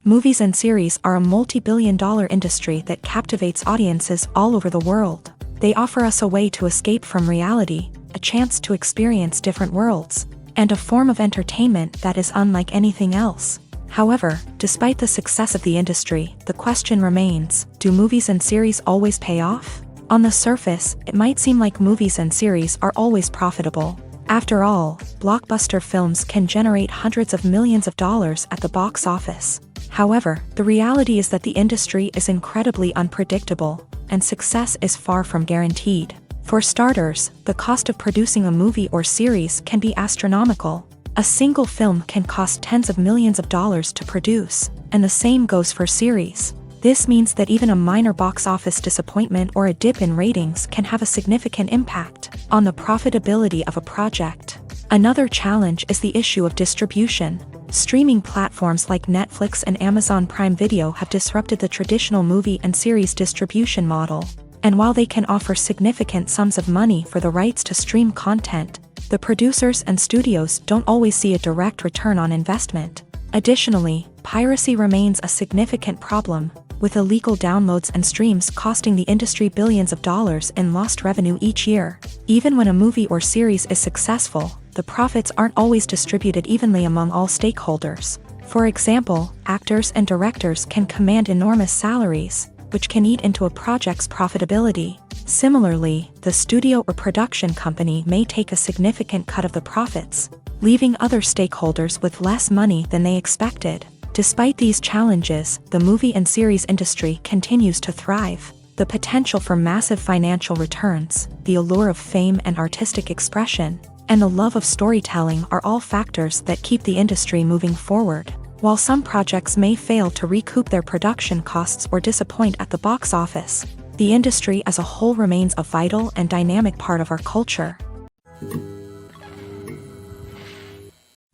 Movies and series are a multi-billion-dollar industry that captivates audiences all over the world. They offer us a way to escape from reality, a chance to experience different worlds, and a form of entertainment that is unlike anything else. However, despite the success of the industry, the question remains, do movies and series always pay off? On the surface, it might seem like movies and series are always profitable. After all, blockbuster films can generate hundreds of millions of dollars at the box office. However, the reality is that the industry is incredibly unpredictable, and success is far from guaranteed. For starters, the cost of producing a movie or series can be astronomical. A single film can cost tens of millions of dollars to produce, and the same goes for series. This means that even a minor box office disappointment or a dip in ratings can have a significant impact on the profitability of a project. Another challenge is the issue of distribution. Streaming platforms like Netflix and Amazon Prime Video have disrupted the traditional movie and series distribution model. And while they can offer significant sums of money for the rights to stream content, the producers and studios don't always see a direct return on investment. Additionally, piracy remains a significant problem, with illegal downloads and streams costing the industry billions of dollars in lost revenue each year. Even when a movie or series is successful, the profits aren't always distributed evenly among all stakeholders. For example, actors and directors can command enormous salaries, which can eat into a project's profitability. Similarly, the studio or production company may take a significant cut of the profits, leaving other stakeholders with less money than they expected. Despite these challenges, the movie and series industry continues to thrive. The potential for massive financial returns, the allure of fame and artistic expression, and the love of storytelling are all factors that keep the industry moving forward. While some projects may fail to recoup their production costs or disappoint at the box office, the industry as a whole remains a vital and dynamic part of our culture.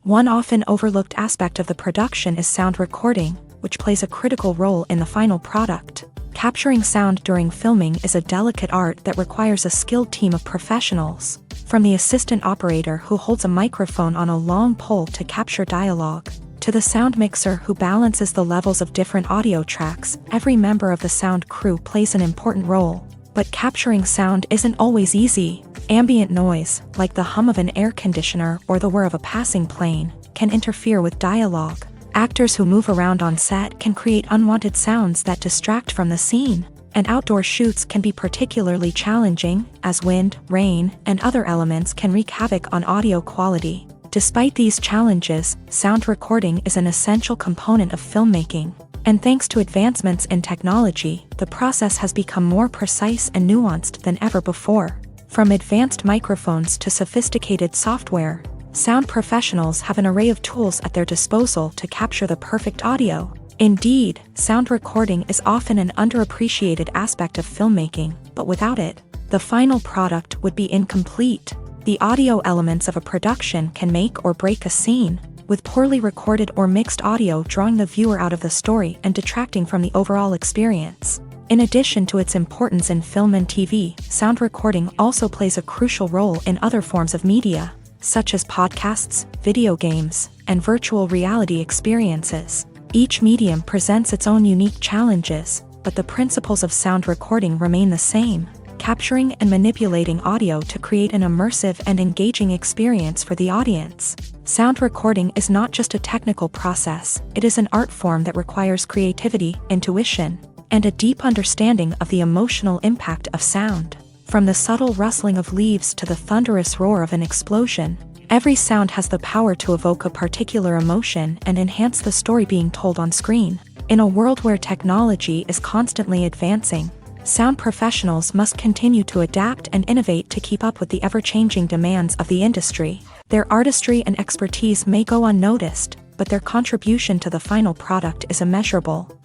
One often overlooked aspect of the production is sound recording, which plays a critical role in the final product. Capturing sound during filming is a delicate art that requires a skilled team of professionals, from the assistant operator who holds a microphone on a long pole to capture dialogue, to the sound mixer who balances the levels of different audio tracks. Every member of the sound crew plays an important role. But capturing sound isn't always easy. Ambient noise, like the hum of an air conditioner or the whir of a passing plane, can interfere with dialogue. Actors who move around on set can create unwanted sounds that distract from the scene. And outdoor shoots can be particularly challenging, as wind, rain, and other elements can wreak havoc on audio quality. Despite these challenges, sound recording is an essential component of filmmaking. And thanks to advancements in technology, the process has become more precise and nuanced than ever before. From advanced microphones to sophisticated software, sound professionals have an array of tools at their disposal to capture the perfect audio. Indeed, sound recording is often an underappreciated aspect of filmmaking, but without it, the final product would be incomplete. The audio elements of a production can make or break a scene, with poorly recorded or mixed audio drawing the viewer out of the story and detracting from the overall experience. In addition to its importance in film and TV, sound recording also plays a crucial role in other forms of media, such as podcasts, video games, and virtual reality experiences. Each medium presents its own unique challenges, but the principles of sound recording remain the same: capturing and manipulating audio to create an immersive and engaging experience for the audience. Sound recording is not just a technical process, it is an art form that requires creativity, intuition, and a deep understanding of the emotional impact of sound. From the subtle rustling of leaves to the thunderous roar of an explosion, every sound has the power to evoke a particular emotion and enhance the story being told on screen. In a world where technology is constantly advancing, sound professionals must continue to adapt and innovate to keep up with the ever-changing demands of the industry. Their artistry and expertise may go unnoticed, but their contribution to the final product is immeasurable.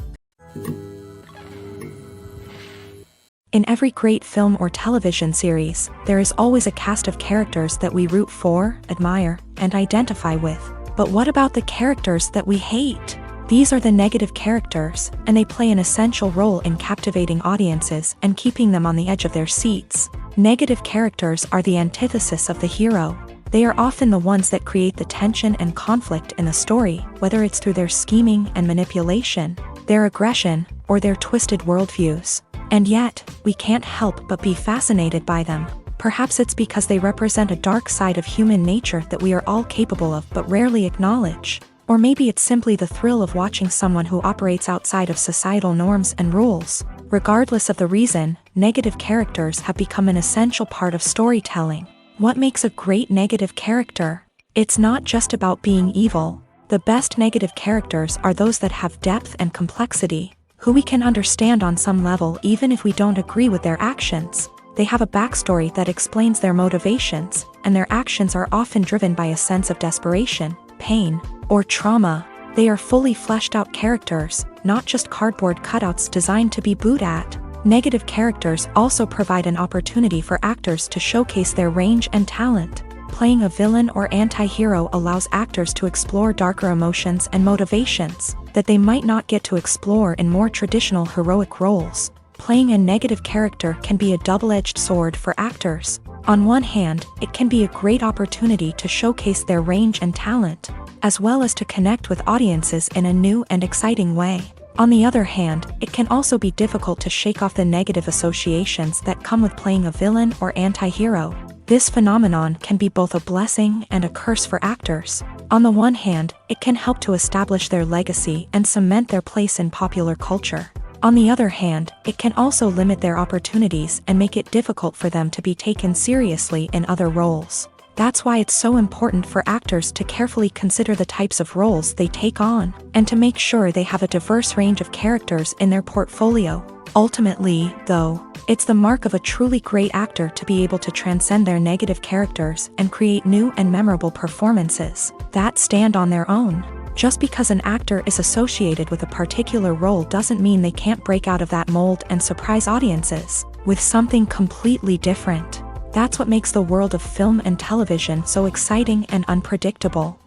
In every great film or television series, there is always a cast of characters that we root for, admire, and identify with. But what about the characters that we hate? These are the negative characters, and they play an essential role in captivating audiences and keeping them on the edge of their seats. Negative characters are the antithesis of the hero. They are often the ones that create the tension and conflict in the story, whether it's through their scheming and manipulation, their aggression, or their twisted worldviews. And yet, we can't help but be fascinated by them. Perhaps it's because they represent a dark side of human nature that we are all capable of but rarely acknowledge. Or maybe it's simply the thrill of watching someone who operates outside of societal norms and rules. Regardless of the reason, negative characters have become an essential part of storytelling. What makes a great negative character? It's not just about being evil. The best negative characters are those that have depth and complexity, who we can understand on some level even if we don't agree with their actions. They have a backstory that explains their motivations, and their actions are often driven by a sense of desperation, pain, or trauma. They are fully fleshed out characters, not just cardboard cutouts designed to be booed at. Negative characters also provide an opportunity for actors to showcase their range and talent. Playing a villain or anti-hero allows actors to explore darker emotions and motivations that they might not get to explore in more traditional heroic roles. Playing a negative character can be a double-edged sword for actors. On one hand, it can be a great opportunity to showcase their range and talent, as well as to connect with audiences in a new and exciting way. On the other hand, it can also be difficult to shake off the negative associations that come with playing a villain or anti-hero. This phenomenon can be both a blessing and a curse for actors. On the one hand, it can help to establish their legacy and cement their place in popular culture. On the other hand, it can also limit their opportunities and make it difficult for them to be taken seriously in other roles. That's why it's so important for actors to carefully consider the types of roles they take on, and to make sure they have a diverse range of characters in their portfolio. Ultimately, though, it's the mark of a truly great actor to be able to transcend their negative characters and create new and memorable performances that stand on their own. Just because an actor is associated with a particular role doesn't mean they can't break out of that mold and surprise audiences with something completely different. That's what makes the world of film and television so exciting and unpredictable.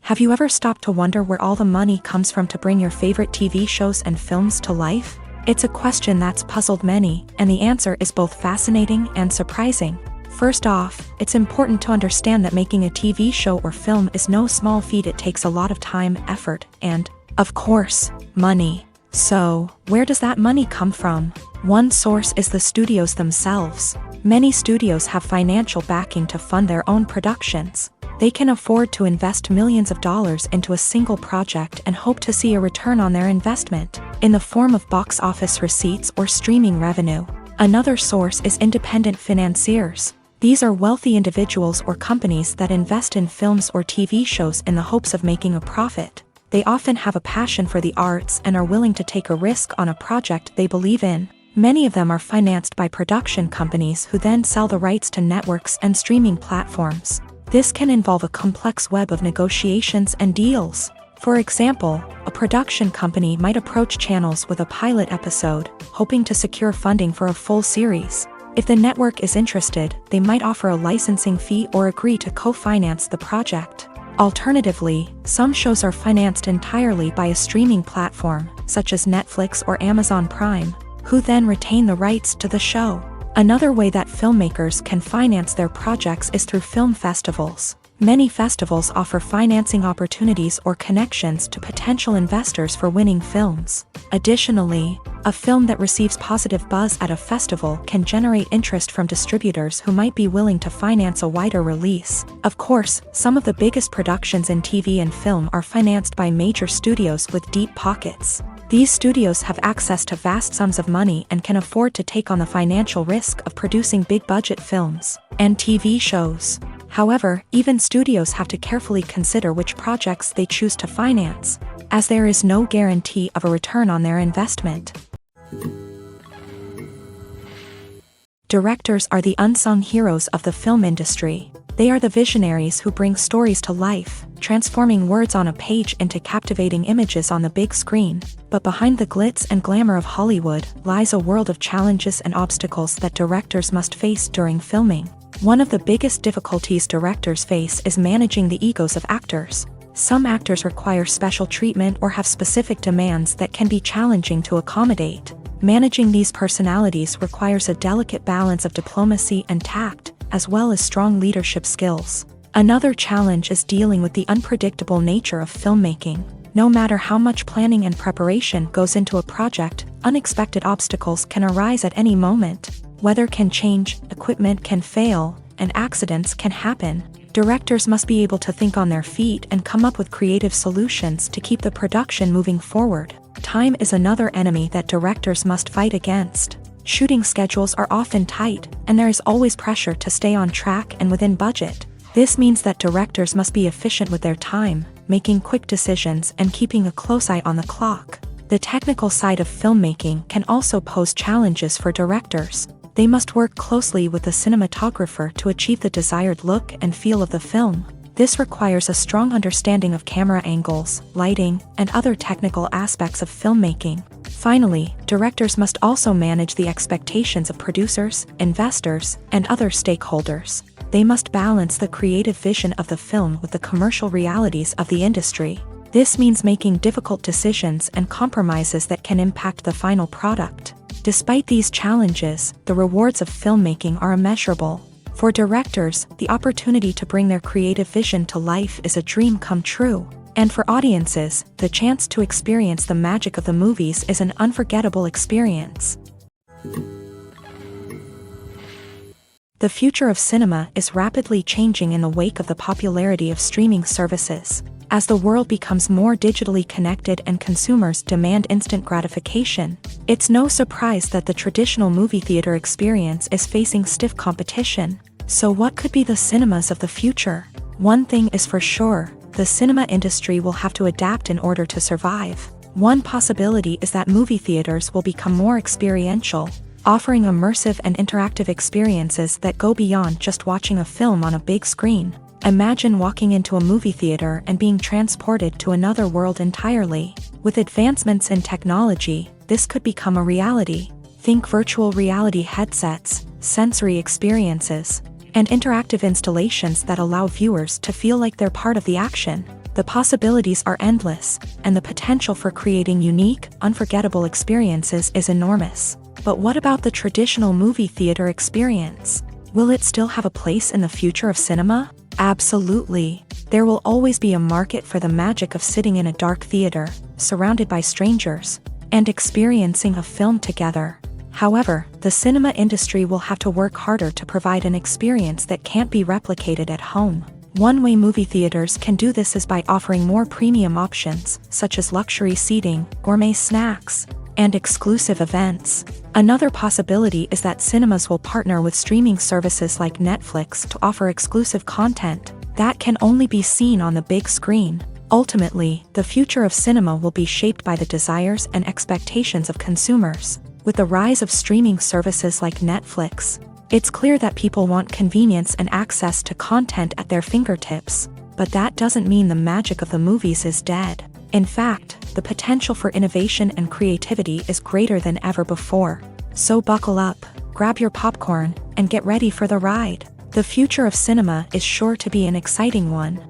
Have you ever stopped to wonder where all the money comes from to bring your favorite TV shows and films to life? It's a question that's puzzled many, and the answer is both fascinating and surprising. First off, it's important to understand that making a TV show or film is no small feat. It takes a lot of time, effort, and, of course, money. So, where does that money come from? One source is the studios themselves. Many studios have financial backing to fund their own productions. They can afford to invest millions of dollars into a single project and hope to see a return on their investment, in the form of box office receipts or streaming revenue. Another source is independent financiers. These are wealthy individuals or companies that invest in films or TV shows in the hopes of making a profit. They often have a passion for the arts and are willing to take a risk on a project they believe in. Many of them are financed by production companies who then sell the rights to networks and streaming platforms. This can involve a complex web of negotiations and deals. For example, a production company might approach channels with a pilot episode, hoping to secure funding for a full series. If the network is interested, they might offer a licensing fee or agree to co-finance the project. Alternatively, some shows are financed entirely by a streaming platform, such as Netflix or Amazon Prime, who then retain the rights to the show. Another way that filmmakers can finance their projects is through film festivals. Many festivals offer financing opportunities or connections to potential investors for winning films. Additionally, a film that receives positive buzz at a festival can generate interest from distributors who might be willing to finance a wider release. Of course, some of the biggest productions in TV and film are financed by major studios with deep pockets. These studios have access to vast sums of money and can afford to take on the financial risk of producing big-budget films and TV shows. However, even studios have to carefully consider which projects they choose to finance, as there is no guarantee of a return on their investment. Directors are the unsung heroes of the film industry. They are the visionaries who bring stories to life, transforming words on a page into captivating images on the big screen. But behind the glitz and glamour of Hollywood lies a world of challenges and obstacles that directors must face during filming. One of the biggest difficulties directors face is managing the egos of actors. Some actors require special treatment or have specific demands that can be challenging to accommodate. Managing these personalities requires a delicate balance of diplomacy and tact, as well as strong leadership skills. Another challenge is dealing with the unpredictable nature of filmmaking. No matter how much planning and preparation goes into a project, unexpected obstacles can arise at any moment. Weather can change, equipment can fail, and accidents can happen. Directors must be able to think on their feet and come up with creative solutions to keep the production moving forward. Time is another enemy that directors must fight against. Shooting schedules are often tight, and there is always pressure to stay on track and within budget. This means that directors must be efficient with their time, making quick decisions and keeping a close eye on the clock. The technical side of filmmaking can also pose challenges for directors. They must work closely with the cinematographer to achieve the desired look and feel of the film. This requires a strong understanding of camera angles, lighting, and other technical aspects of filmmaking. Finally, directors must also manage the expectations of producers, investors, and other stakeholders. They must balance the creative vision of the film with the commercial realities of the industry. This means making difficult decisions and compromises that can impact the final product. Despite these challenges, the rewards of filmmaking are immeasurable. For directors, the opportunity to bring their creative vision to life is a dream come true. And for audiences, the chance to experience the magic of the movies is an unforgettable experience. The future of cinema is rapidly changing in the wake of the popularity of streaming services. As the world becomes more digitally connected and consumers demand instant gratification, it's no surprise that the traditional movie theater experience is facing stiff competition. So what could be the cinemas of the future? One thing is for sure, the cinema industry will have to adapt in order to survive. One possibility is that movie theaters will become more experiential, offering immersive and interactive experiences that go beyond just watching a film on a big screen. Imagine walking into a movie theater and being transported to another world entirely. With advancements in technology, this could become a reality. Think virtual reality headsets, sensory experiences, and interactive installations that allow viewers to feel like they're part of the action. The possibilities are endless, and the potential for creating unique, unforgettable experiences is enormous. But what about the traditional movie theater experience? Will it still have a place in the future of cinema? Absolutely. There will always be a market for the magic of sitting in a dark theater, surrounded by strangers, and experiencing a film together. However, the cinema industry will have to work harder to provide an experience that can't be replicated at home. One way movie theaters can do this is by offering more premium options, such as luxury seating, gourmet snacks, and exclusive events. Another possibility is that cinemas will partner with streaming services like Netflix to offer exclusive content that can only be seen on the big screen. Ultimately, the future of cinema will be shaped by the desires and expectations of consumers. With the rise of streaming services like Netflix, it's clear that people want convenience and access to content at their fingertips. But that doesn't mean the magic of the movies is dead. In fact, the potential for innovation and creativity is greater than ever before. So buckle up, grab your popcorn, and get ready for the ride. The future of cinema is sure to be an exciting one.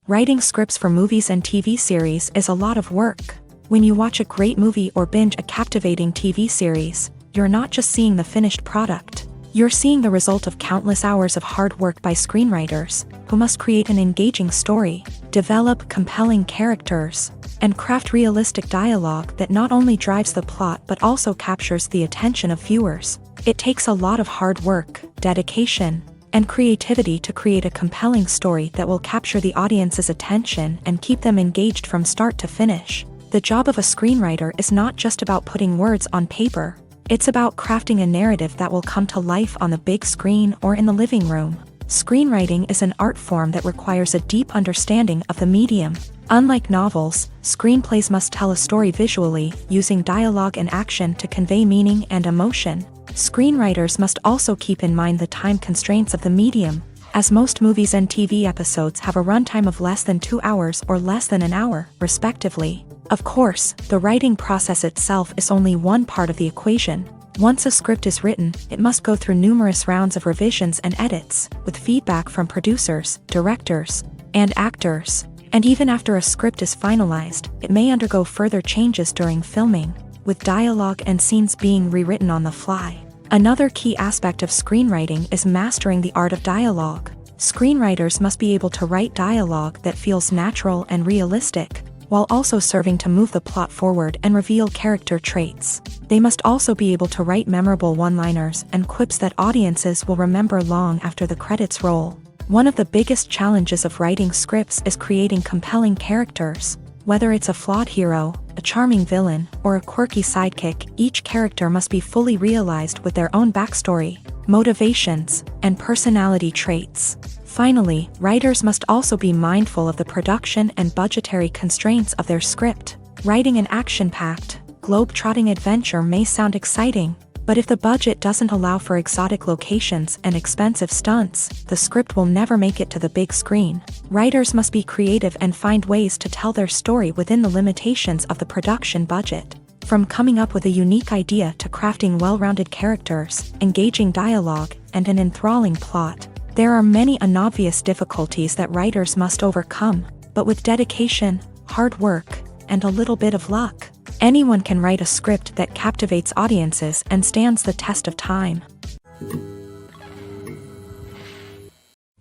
Writing scripts for movies and TV series is a lot of work. When you watch a great movie or binge a captivating TV series, you're not just seeing the finished product. You're seeing the result of countless hours of hard work by screenwriters, who must create an engaging story, develop compelling characters, and craft realistic dialogue that not only drives the plot but also captures the attention of viewers. It takes a lot of hard work, dedication, and creativity to create a compelling story that will capture the audience's attention and keep them engaged from start to finish. The job of a screenwriter is not just about putting words on paper. It's about crafting a narrative that will come to life on the big screen or in the living room. Screenwriting is an art form that requires a deep understanding of the medium. Unlike novels, screenplays must tell a story visually, using dialogue and action to convey meaning and emotion. Screenwriters must also keep in mind the time constraints of the medium, as most movies and TV episodes have a runtime of less than 2 hours or less than an hour, respectively. Of course, the writing process itself is only one part of the equation. Once a script is written, it must go through numerous rounds of revisions and edits, with feedback from producers, directors, and actors. And even after a script is finalized, it may undergo further changes during filming, with dialogue and scenes being rewritten on the fly. Another key aspect of screenwriting is mastering the art of dialogue. Screenwriters must be able to write dialogue that feels natural and realistic, while also serving to move the plot forward and reveal character traits. They must also be able to write memorable one-liners and quips that audiences will remember long after the credits roll. One of the biggest challenges of writing scripts is creating compelling characters. Whether it's a flawed hero, a charming villain, or a quirky sidekick, each character must be fully realized with their own backstory, motivations, and personality traits. Finally, writers must also be mindful of the production and budgetary constraints of their script. Writing an action-packed, globe-trotting adventure may sound exciting, but if the budget doesn't allow for exotic locations and expensive stunts, the script will never make it to the big screen. Writers must be creative and find ways to tell their story within the limitations of the production budget. From coming up with a unique idea to crafting well-rounded characters, engaging dialogue, and an enthralling plot, there are many unobvious difficulties that writers must overcome, but with dedication, hard work, and a little bit of luck, anyone can write a script that captivates audiences and stands the test of time.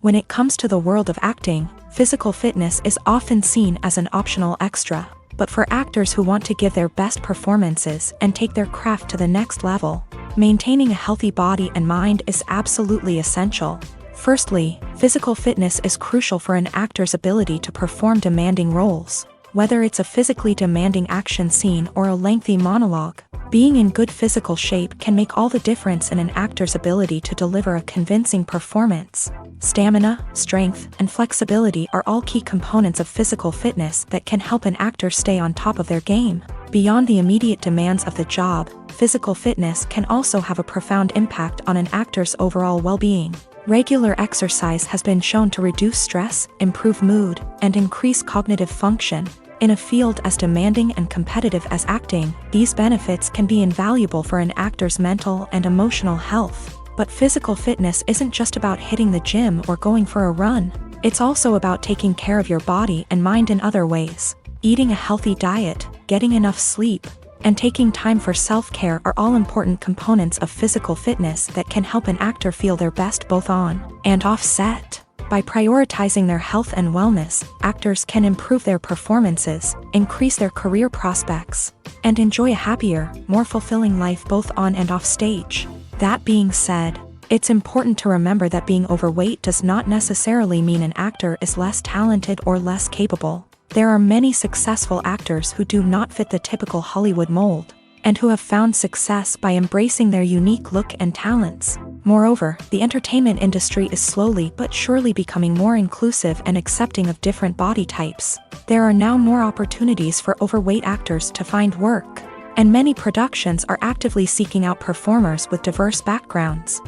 When it comes to the world of acting, physical fitness is often seen as an optional extra, but for actors who want to give their best performances and take their craft to the next level, maintaining a healthy body and mind is absolutely essential. Firstly, physical fitness is crucial for an actor's ability to perform demanding roles. Whether it's a physically demanding action scene or a lengthy monologue, being in good physical shape can make all the difference in an actor's ability to deliver a convincing performance. Stamina, strength, and flexibility are all key components of physical fitness that can help an actor stay on top of their game. Beyond the immediate demands of the job, physical fitness can also have a profound impact on an actor's overall well-being. Regular exercise has been shown to reduce stress, improve mood, and increase cognitive function. In a field as demanding and competitive as acting, these benefits can be invaluable for an actor's mental and emotional health. But physical fitness isn't just about hitting the gym or going for a run. It's also about taking care of your body and mind in other ways. Eating a healthy diet, getting enough sleep, and taking time for self-care are all important components of physical fitness that can help an actor feel their best both on and off set. By prioritizing their health and wellness, actors can improve their performances, increase their career prospects, and enjoy a happier, more fulfilling life both on and off stage. That being said, it's important to remember that being overweight does not necessarily mean an actor is less talented or less capable. There are many successful actors who do not fit the typical Hollywood mold, and who have found success by embracing their unique look and talents. Moreover, the entertainment industry is slowly but surely becoming more inclusive and accepting of different body types. There are now more opportunities for overweight actors to find work, and many productions are actively seeking out performers with diverse backgrounds.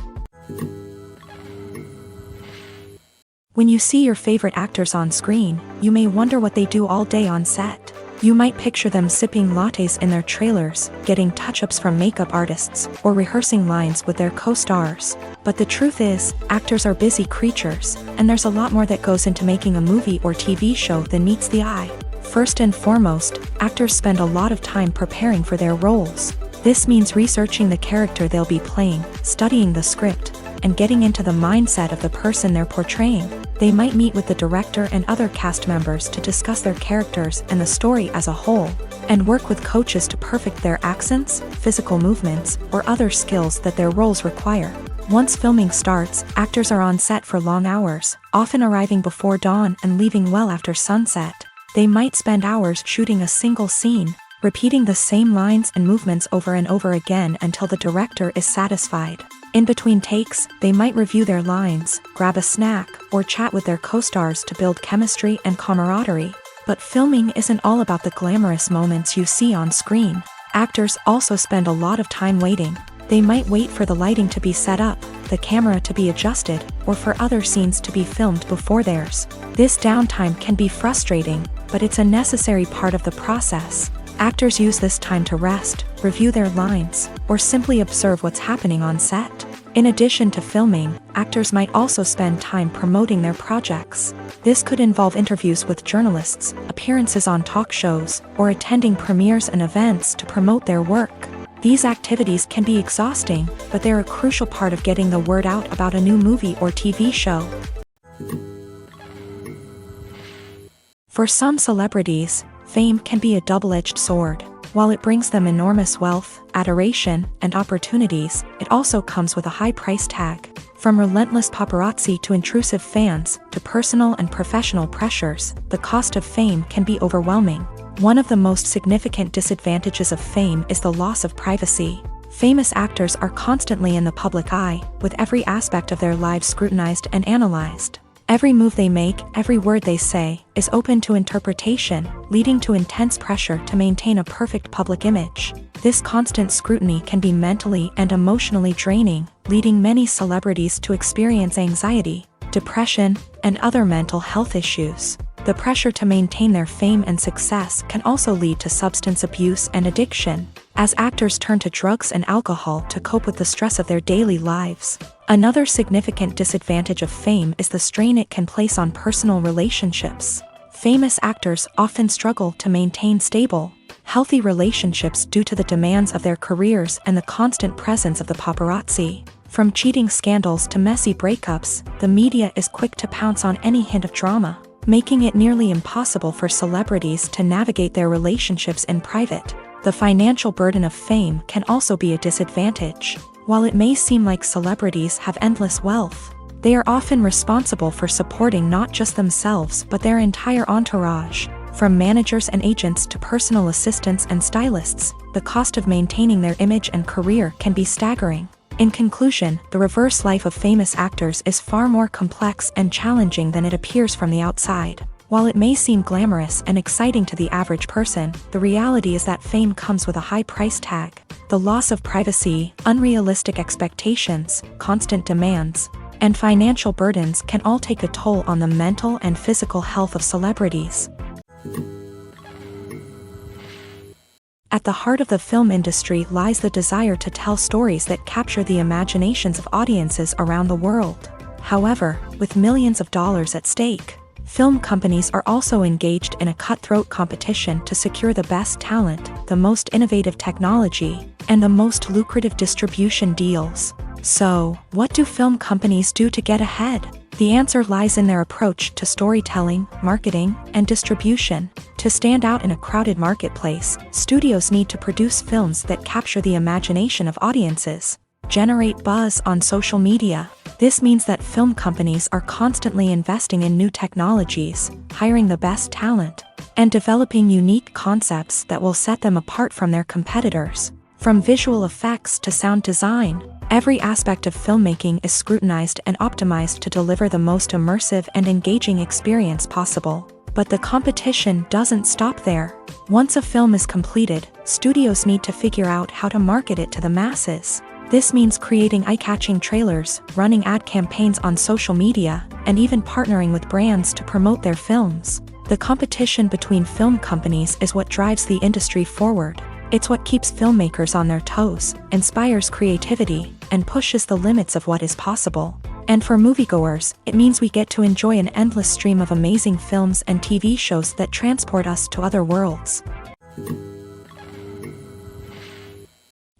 When you see your favorite actors on screen, you may wonder what they do all day on set. You might picture them sipping lattes in their trailers, getting touch-ups from makeup artists, or rehearsing lines with their co-stars. But the truth is, actors are busy creatures, and there's a lot more that goes into making a movie or TV show than meets the eye. First and foremost, actors spend a lot of time preparing for their roles. This means researching the character they'll be playing, studying the script, and getting into the mindset of the person they're portraying. They might meet with the director and other cast members to discuss their characters and the story as a whole, and work with coaches to perfect their accents, physical movements, or other skills that their roles require. Once filming starts, actors are on set for long hours, often arriving before dawn and leaving well after sunset. They might spend hours shooting a single scene, repeating the same lines and movements over and over again until the director is satisfied. In between takes, they might review their lines, grab a snack, or chat with their co-stars to build chemistry and camaraderie. But filming isn't all about the glamorous moments you see on screen. Actors also spend a lot of time waiting. They might wait for the lighting to be set up, the camera to be adjusted, or for other scenes to be filmed before theirs. This downtime can be frustrating, but it's a necessary part of the process. Actors use this time to rest, review their lines, or simply observe what's happening on set. In addition to filming, actors might also spend time promoting their projects. This could involve interviews with journalists, appearances on talk shows, or attending premieres and events to promote their work. These activities can be exhausting, but they're a crucial part of getting the word out about a new movie or TV show. For some celebrities, fame can be a double-edged sword. While it brings them enormous wealth, adoration, and opportunities, it also comes with a high price tag. From relentless paparazzi to intrusive fans, to personal and professional pressures, the cost of fame can be overwhelming. One of the most significant disadvantages of fame is the loss of privacy. Famous actors are constantly in the public eye, with every aspect of their lives scrutinized and analyzed. Every move they make, every word they say, is open to interpretation, leading to intense pressure to maintain a perfect public image. This constant scrutiny can be mentally and emotionally draining, leading many celebrities to experience anxiety, depression, and other mental health issues. The pressure to maintain their fame and success can also lead to substance abuse and addiction, as actors turn to drugs and alcohol to cope with the stress of their daily lives. Another significant disadvantage of fame is the strain it can place on personal relationships. Famous actors often struggle to maintain stable, healthy relationships due to the demands of their careers and the constant presence of the paparazzi. From cheating scandals to messy breakups, the media is quick to pounce on any hint of drama, making it nearly impossible for celebrities to navigate their relationships in private. The financial burden of fame can also be a disadvantage. While it may seem like celebrities have endless wealth, they are often responsible for supporting not just themselves but their entire entourage. From managers and agents to personal assistants and stylists, the cost of maintaining their image and career can be staggering. In conclusion, the reverse life of famous actors is far more complex and challenging than it appears from the outside. While it may seem glamorous and exciting to the average person, the reality is that fame comes with a high price tag. The loss of privacy, unrealistic expectations, constant demands, and financial burdens can all take a toll on the mental and physical health of celebrities. At the heart of the film industry lies the desire to tell stories that capture the imaginations of audiences around the world. However, with millions of dollars at stake, film companies are also engaged in a cutthroat competition to secure the best talent, the most innovative technology, and the most lucrative distribution deals. So, what do film companies do to get ahead? The answer lies in their approach to storytelling, marketing, and distribution. To stand out in a crowded marketplace, studios need to produce films that capture the imagination of audiences, generate buzz on social media. This means that film companies are constantly investing in new technologies, hiring the best talent, and developing unique concepts that will set them apart from their competitors. From visual effects to sound design, every aspect of filmmaking is scrutinized and optimized to deliver the most immersive and engaging experience possible. But the competition doesn't stop there. Once a film is completed, studios need to figure out how to market it to the masses. This means creating eye-catching trailers, running ad campaigns on social media, and even partnering with brands to promote their films. The competition between film companies is what drives the industry forward. It's what keeps filmmakers on their toes, inspires creativity, and pushes the limits of what is possible. And for moviegoers, it means we get to enjoy an endless stream of amazing films and TV shows that transport us to other worlds.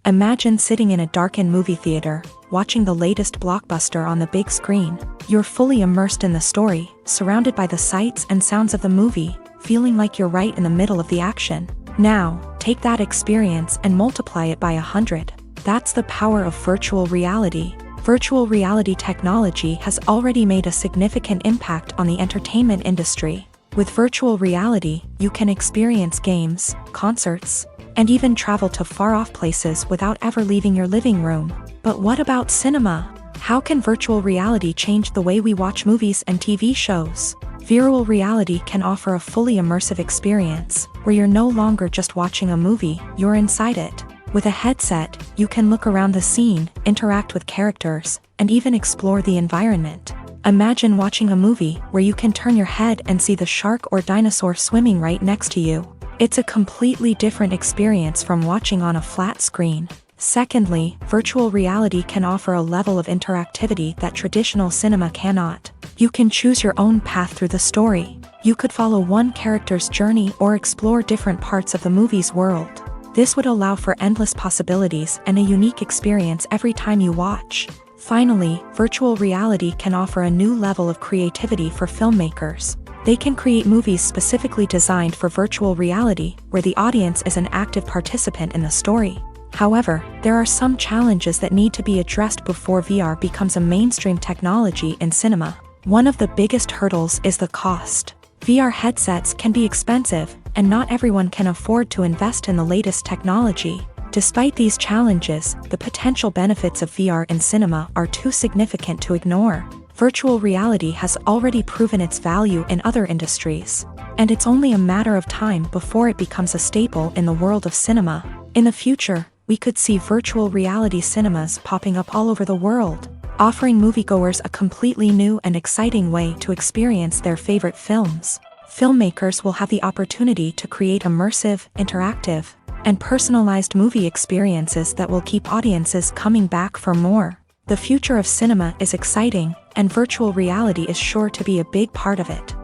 Imagine sitting in a darkened movie theater, watching the latest blockbuster on the big screen. You're fully immersed in the story, surrounded by the sights and sounds of the movie, feeling like you're right in the middle of the action. Now, take that experience and multiply it by 100. That's the power of virtual reality. Virtual reality technology has already made a significant impact on the entertainment industry. With virtual reality, you can experience games, concerts, and even travel to far-off places without ever leaving your living room. But what about cinema? How can virtual reality change the way we watch movies and TV shows? Virtual reality can offer a fully immersive experience, where you're no longer just watching a movie, you're inside it. With a headset, you can look around the scene, interact with characters, and even explore the environment. Imagine watching a movie where you can turn your head and see the shark or dinosaur swimming right next to you. It's a completely different experience from watching on a flat screen. Secondly, virtual reality can offer a level of interactivity that traditional cinema cannot. You can choose your own path through the story. You could follow one character's journey or explore different parts of the movie's world. This would allow for endless possibilities and a unique experience every time you watch. Finally, virtual reality can offer a new level of creativity for filmmakers. They can create movies specifically designed for virtual reality, where the audience is an active participant in the story. However, there are some challenges that need to be addressed before VR becomes a mainstream technology in cinema. One of the biggest hurdles is the cost. VR headsets can be expensive, and not everyone can afford to invest in the latest technology. Despite these challenges, the potential benefits of VR in cinema are too significant to ignore. Virtual reality has already proven its value in other industries, and it's only a matter of time before it becomes a staple in the world of cinema. In the future, we could see virtual reality cinemas popping up all over the world, offering moviegoers a completely new and exciting way to experience their favorite films. Filmmakers will have the opportunity to create immersive, interactive, and personalized movie experiences that will keep audiences coming back for more. The future of cinema is exciting, and virtual reality is sure to be a big part of it.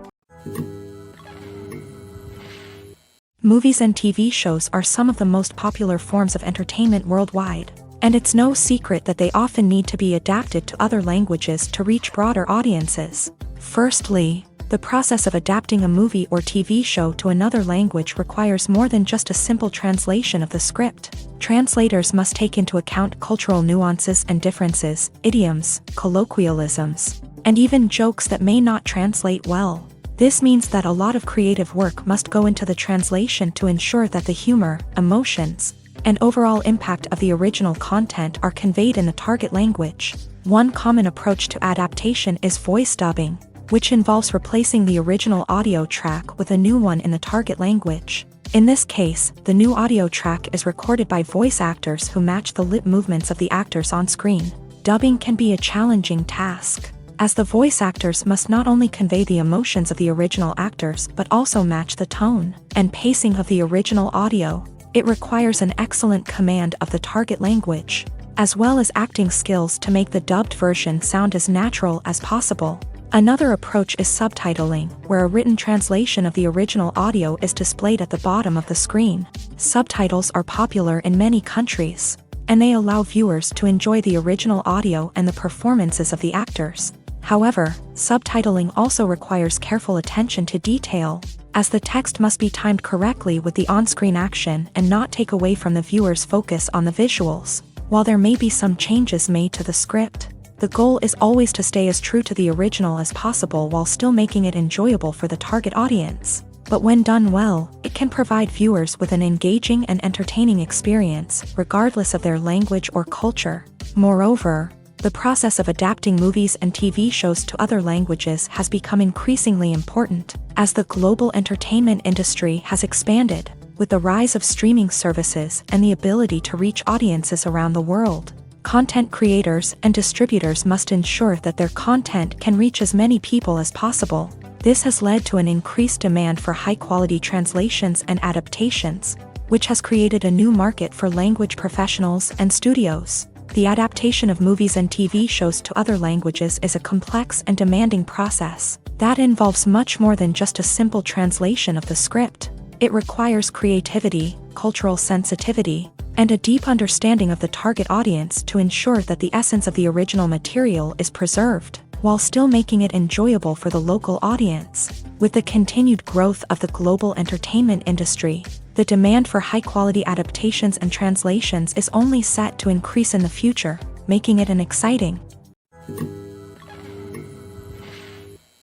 Movies and TV shows are some of the most popular forms of entertainment worldwide, and it's no secret that they often need to be adapted to other languages to reach broader audiences. Firstly, the process of adapting a movie or TV show to another language requires more than just a simple translation of the script. Translators must take into account cultural nuances and differences, idioms, colloquialisms, and even jokes that may not translate well. This means that a lot of creative work must go into the translation to ensure that the humor, emotions, and overall impact of the original content are conveyed in the target language. One common approach to adaptation is voice dubbing, which involves replacing the original audio track with a new one in the target language. In this case, the new audio track is recorded by voice actors who match the lip movements of the actors on screen. Dubbing can be a challenging task, as the voice actors must not only convey the emotions of the original actors but also match the tone and pacing of the original audio. It requires an excellent command of the target language, as well as acting skills to make the dubbed version sound as natural as possible. Another approach is subtitling, where a written translation of the original audio is displayed at the bottom of the screen. Subtitles are popular in many countries, and they allow viewers to enjoy the original audio and the performances of the actors. However, subtitling also requires careful attention to detail, as the text must be timed correctly with the on-screen action and not take away from the viewer's focus on the visuals. While there may be some changes made to the script, the goal is always to stay as true to the original as possible while still making it enjoyable for the target audience. But when done well, it can provide viewers with an engaging and entertaining experience, regardless of their language or culture. Moreover, the process of adapting movies and TV shows to other languages has become increasingly important, as the global entertainment industry has expanded, with the rise of streaming services and the ability to reach audiences around the world. Content creators and distributors must ensure that their content can reach as many people as possible. This has led to an increased demand for high-quality translations and adaptations, which has created a new market for language professionals and studios. The adaptation of movies and TV shows to other languages is a complex and demanding process that involves much more than just a simple translation of the script. It requires creativity, cultural sensitivity, and a deep understanding of the target audience to ensure that the essence of the original material is preserved, while still making it enjoyable for the local audience. With the continued growth of the global entertainment industry, the demand for high-quality adaptations and translations is only set to increase in the future, making it an exciting.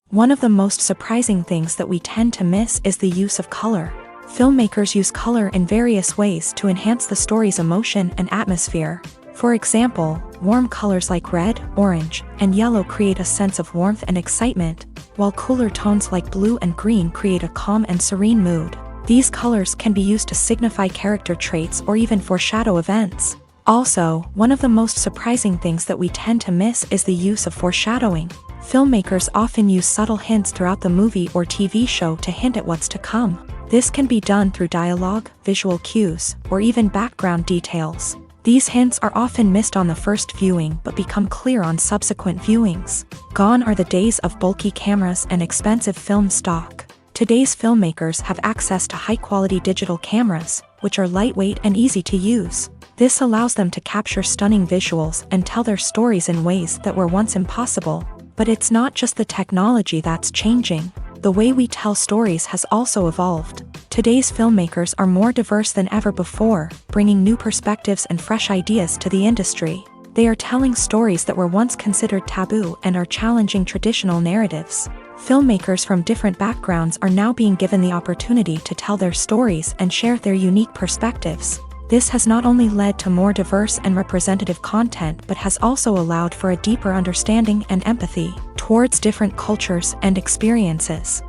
One of the most surprising things that we tend to miss is the use of color. Filmmakers use color in various ways to enhance the story's emotion and atmosphere. For example, warm colors like red, orange, and yellow create a sense of warmth and excitement, while cooler tones like blue and green create a calm and serene mood. These colors can be used to signify character traits or even foreshadow events. Also, one of the most surprising things that we tend to miss is the use of foreshadowing. Filmmakers often use subtle hints throughout the movie or TV show to hint at what's to come. This can be done through dialogue, visual cues, or even background details. These hints are often missed on the first viewing but become clear on subsequent viewings. Gone are the days of bulky cameras and expensive film stock. Today's filmmakers have access to high-quality digital cameras, which are lightweight and easy to use. This allows them to capture stunning visuals and tell their stories in ways that were once impossible. But it's not just the technology that's changing. the way we tell stories has also evolved. Today's filmmakers are more diverse than ever before, bringing new perspectives and fresh ideas to the industry. They are telling stories that were once considered taboo and are challenging traditional narratives. Filmmakers from different backgrounds are now being given the opportunity to tell their stories and share their unique perspectives. This has not only led to more diverse and representative content but has also allowed for a deeper understanding and empathy towards different cultures and experiences.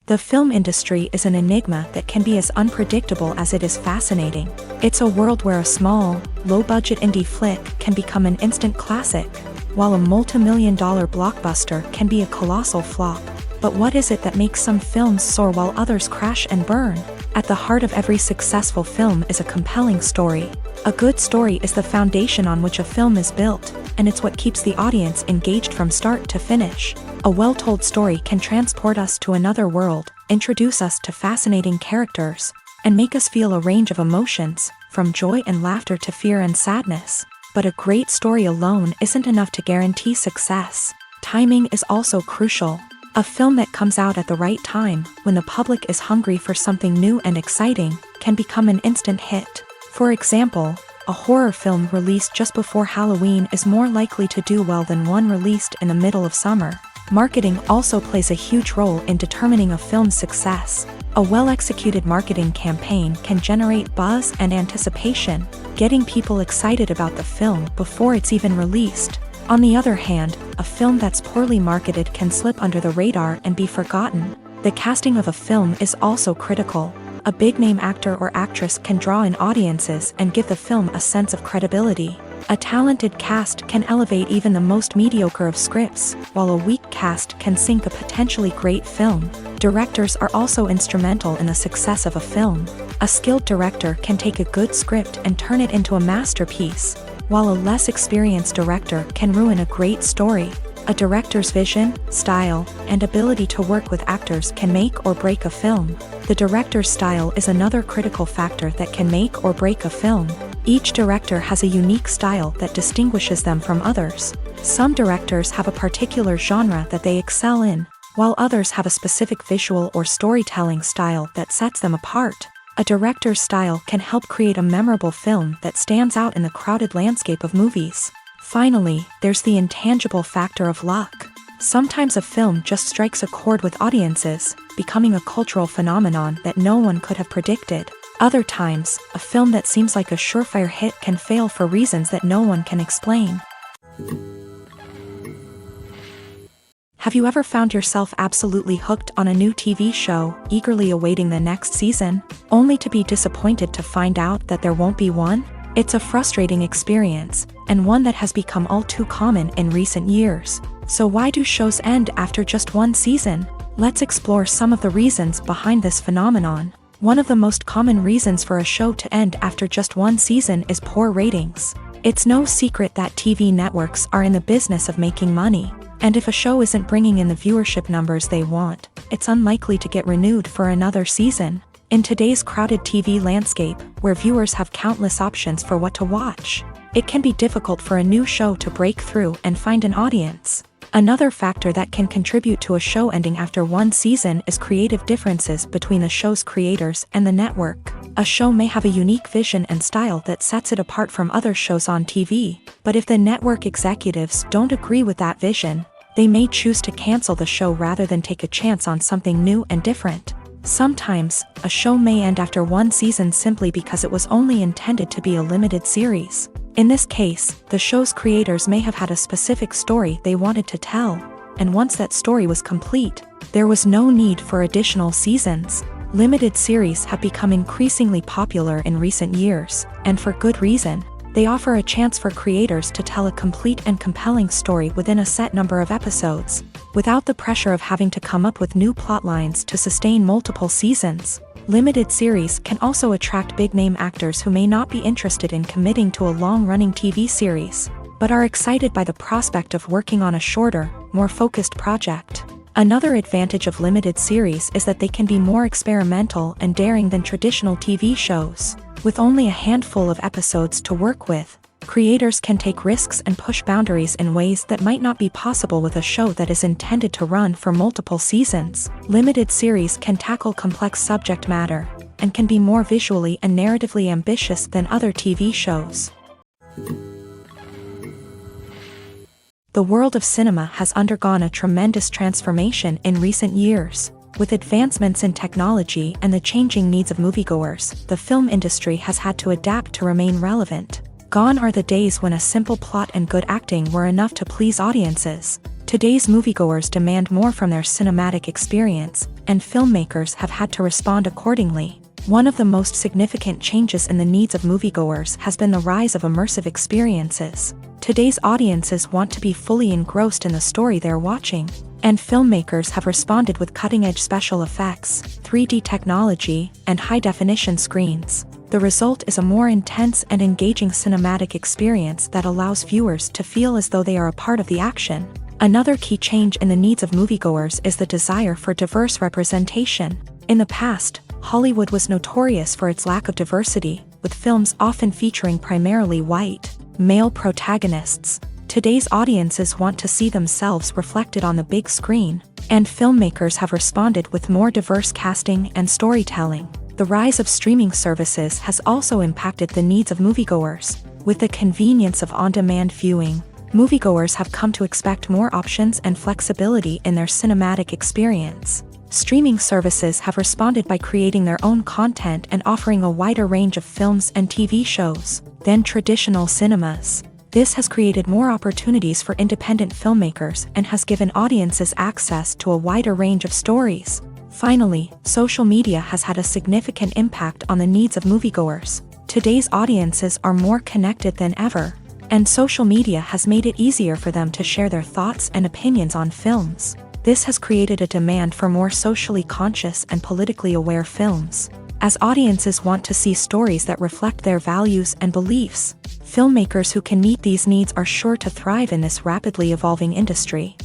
The film industry is an enigma that can be as unpredictable as it is fascinating. It's a world where a small, low-budget indie flick can become an instant classic, while a multi-million-dollar blockbuster can be a colossal flop. But what is it that makes some films soar while others crash and burn? At the heart of every successful film is a compelling story. A good story is the foundation on which a film is built, and it's what keeps the audience engaged from start to finish. A well-told story can transport us to another world, introduce us to fascinating characters, and make us feel a range of emotions, from joy and laughter to fear and sadness. But a great story alone isn't enough to guarantee success. Timing is also crucial. A film that comes out at the right time, when the public is hungry for something new and exciting, can become an instant hit. For example, a horror film released just before Halloween is more likely to do well than one released in the middle of summer. Marketing also plays a huge role in determining a film's success. A well-executed marketing campaign can generate buzz and anticipation, getting people excited about the film before it's even released. On the other hand, a film that's poorly marketed can slip under the radar and be forgotten. The casting of a film is also critical. A big-name actor or actress can draw in audiences and give the film a sense of credibility. A talented cast can elevate even the most mediocre of scripts, while a weak cast can sink a potentially great film. Directors are also instrumental in the success of a film. A skilled director can take a good script and turn it into a masterpiece, while a less experienced director can ruin a great story. A director's vision, style, and ability to work with actors can make or break a film. The director's style is another critical factor that can make or break a film. Each director has a unique style that distinguishes them from others. Some directors have a particular genre that they excel in, while others have a specific visual or storytelling style that sets them apart. A director's style can help create a memorable film that stands out in the crowded landscape of movies. Finally, there's the intangible factor of luck. Sometimes a film just strikes a chord with audiences, becoming a cultural phenomenon that no one could have predicted. Other times, a film that seems like a surefire hit can fail for reasons that no one can explain. Have you ever found yourself absolutely hooked on a new TV show, eagerly awaiting the next season, only to be disappointed to find out that there won't be one? It's a frustrating experience, and one that has become all too common in recent years. So why do shows end after just one season? Let's explore some of the reasons behind this phenomenon. One of the most common reasons for a show to end after just one season is poor ratings. It's no secret that TV networks are in the business of making money, and if a show isn't bringing in the viewership numbers they want, it's unlikely to get renewed for another season. In today's crowded TV landscape, where viewers have countless options for what to watch, it can be difficult for a new show to break through and find an audience. Another factor that can contribute to a show ending after one season is creative differences between the show's creators and the network. A show may have a unique vision and style that sets it apart from other shows on TV, but if the network executives don't agree with that vision, they may choose to cancel the show rather than take a chance on something new and different. Sometimes, a show may end after one season simply because it was only intended to be a limited series. In this case, the show's creators may have had a specific story they wanted to tell, and once that story was complete, there was no need for additional seasons. Limited series have become increasingly popular in recent years, and for good reason. They offer a chance for creators to tell a complete and compelling story within a set number of episodes, without the pressure of having to come up with new plotlines to sustain multiple seasons. Limited series can also attract big-name actors who may not be interested in committing to a long-running TV series, but are excited by the prospect of working on a shorter, more focused project. Another advantage of limited series is that they can be more experimental and daring than traditional TV shows. With only a handful of episodes to work with, Creators can take risks and push boundaries in ways that might not be possible with a show that is intended to run for multiple seasons. Limited series can tackle complex subject matter and can be more visually and narratively ambitious than other TV shows. The world of cinema has undergone a tremendous transformation in recent years. With advancements in technology and the changing needs of moviegoers, the film industry has had to adapt to remain relevant. Gone are the days when a simple plot and good acting were enough to please audiences. Today's moviegoers demand more from their cinematic experience, and filmmakers have had to respond accordingly. One of the most significant changes in the needs of moviegoers has been the rise of immersive experiences. Today's audiences want to be fully engrossed in the story they're watching, and filmmakers have responded with cutting-edge special effects, 3D technology, and high-definition screens. The result is a more intense and engaging cinematic experience that allows viewers to feel as though they are a part of the action. Another key change in the needs of moviegoers is the desire for diverse representation. In the past, Hollywood was notorious for its lack of diversity, with films often featuring primarily white, male protagonists. Today's audiences want to see themselves reflected on the big screen, and filmmakers have responded with more diverse casting and storytelling. The rise of streaming services has also impacted the needs of moviegoers. With the convenience of on-demand viewing, moviegoers have come to expect more options and flexibility in their cinematic experience. Streaming services have responded by creating their own content and offering a wider range of films and TV shows than traditional cinemas. This has created more opportunities for independent filmmakers and has given audiences access to a wider range of stories. Finally, social media has had a significant impact on the needs of moviegoers. Today's audiences are more connected than ever, and social media has made it easier for them to share their thoughts and opinions on films. This has created a demand for more socially conscious and politically aware films. As audiences want to see stories that reflect their values and beliefs, filmmakers who can meet these needs are sure to thrive in this rapidly evolving industry.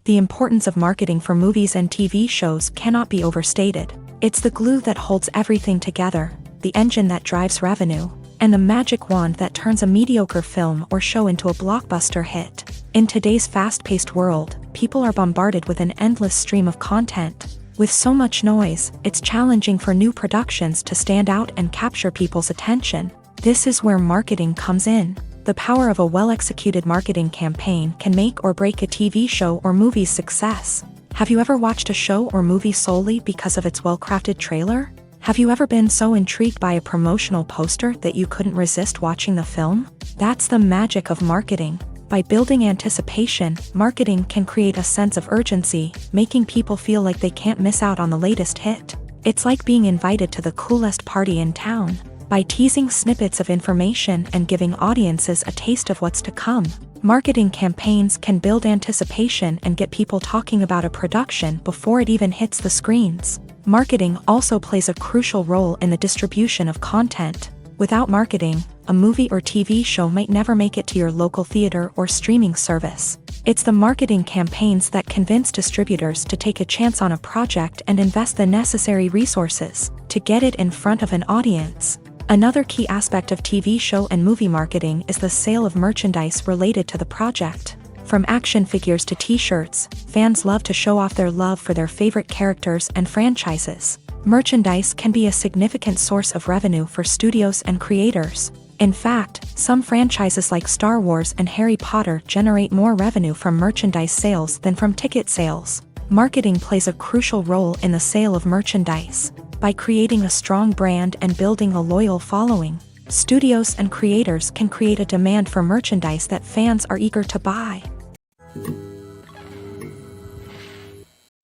The importance of marketing for movies and TV shows cannot be overstated. It's the glue that holds everything together, the engine that drives revenue, and the magic wand that turns a mediocre film or show into a blockbuster hit. In today's fast-paced world, people are bombarded with an endless stream of content. With so much noise, it's challenging for new productions to stand out and capture people's attention. This is where marketing comes in. The power of a well-executed marketing campaign can make or break a TV show or movie's success. Have you ever watched a show or movie solely because of its well-crafted trailer? Have you ever been so intrigued by a promotional poster that you couldn't resist watching the film? That's the magic of marketing. By building anticipation, marketing can create a sense of urgency, making people feel like they can't miss out on the latest hit. It's like being invited to the coolest party in town. By teasing snippets of information and giving audiences a taste of what's to come, marketing campaigns can build anticipation and get people talking about a production before it even hits the screens. Marketing also plays a crucial role in the distribution of content. Without marketing, a movie or TV show might never make it to your local theater or streaming service. It's the marketing campaigns that convince distributors to take a chance on a project and invest the necessary resources to get it in front of an audience. Another key aspect of TV show and movie marketing is the sale of merchandise related to the project. From action figures to t-shirts, fans love to show off their love for their favorite characters and franchises. Merchandise can be a significant source of revenue for studios and creators. In fact, some franchises like Star Wars and Harry Potter generate more revenue from merchandise sales than from ticket sales. Marketing plays a crucial role in the sale of merchandise. By creating a strong brand and building a loyal following, studios and creators can create a demand for merchandise that fans are eager to buy.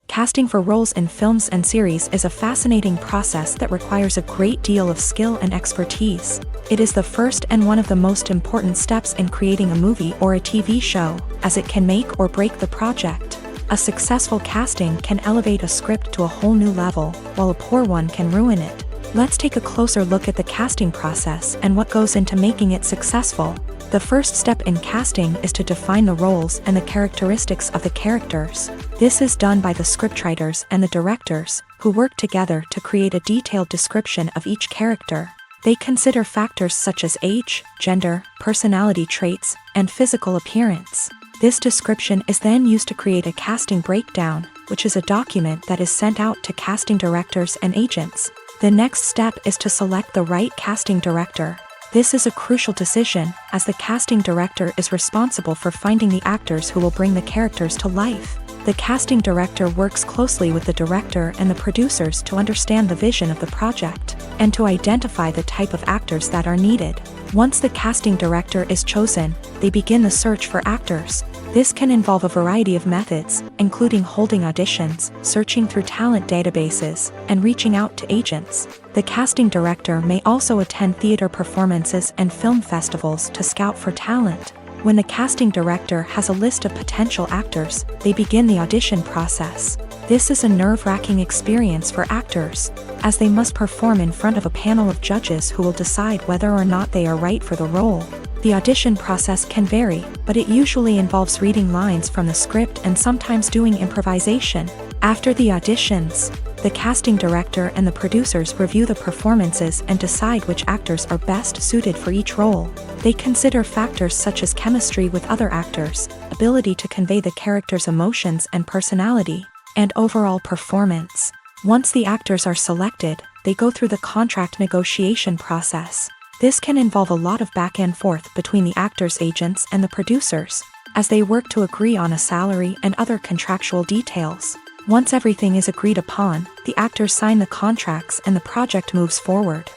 Casting for roles in films and series is a fascinating process that requires a great deal of skill and expertise. It is the first and one of the most important steps in creating a movie or a TV show, as it can make or break the project. A successful casting can elevate a script to a whole new level, while a poor one can ruin it. Let's take a closer look at the casting process and what goes into making it successful. The first step in casting is to define the roles and the characteristics of the characters. This is done by the scriptwriters and the directors, who work together to create a detailed description of each character. They consider factors such as age, gender, personality traits, and physical appearance. This description is then used to create a casting breakdown, which is a document that is sent out to casting directors and agents. The next step is to select the right casting director. This is a crucial decision, as the casting director is responsible for finding the actors who will bring the characters to life. The casting director works closely with the director and the producers to understand the vision of the project, and to identify the type of actors that are needed. Once the casting director is chosen, they begin the search for actors. This can involve a variety of methods, including holding auditions, searching through talent databases, and reaching out to agents. The casting director may also attend theater performances and film festivals to scout for talent. When the casting director has a list of potential actors, they begin the audition process. This is a nerve-wracking experience for actors, as they must perform in front of a panel of judges who will decide whether or not they are right for the role. The audition process can vary, but it usually involves reading lines from the script and sometimes doing improvisation. After the auditions, the casting director and the producers review the performances and decide which actors are best suited for each role. They consider factors such as chemistry with other actors, ability to convey the character's emotions and personality, and overall performance. Once the actors are selected, they go through the contract negotiation process. This can involve a lot of back and forth between the actors' agents and the producers, as they work to agree on a salary and other contractual details. Once everything is agreed upon, the actors sign the contracts and the project moves forward.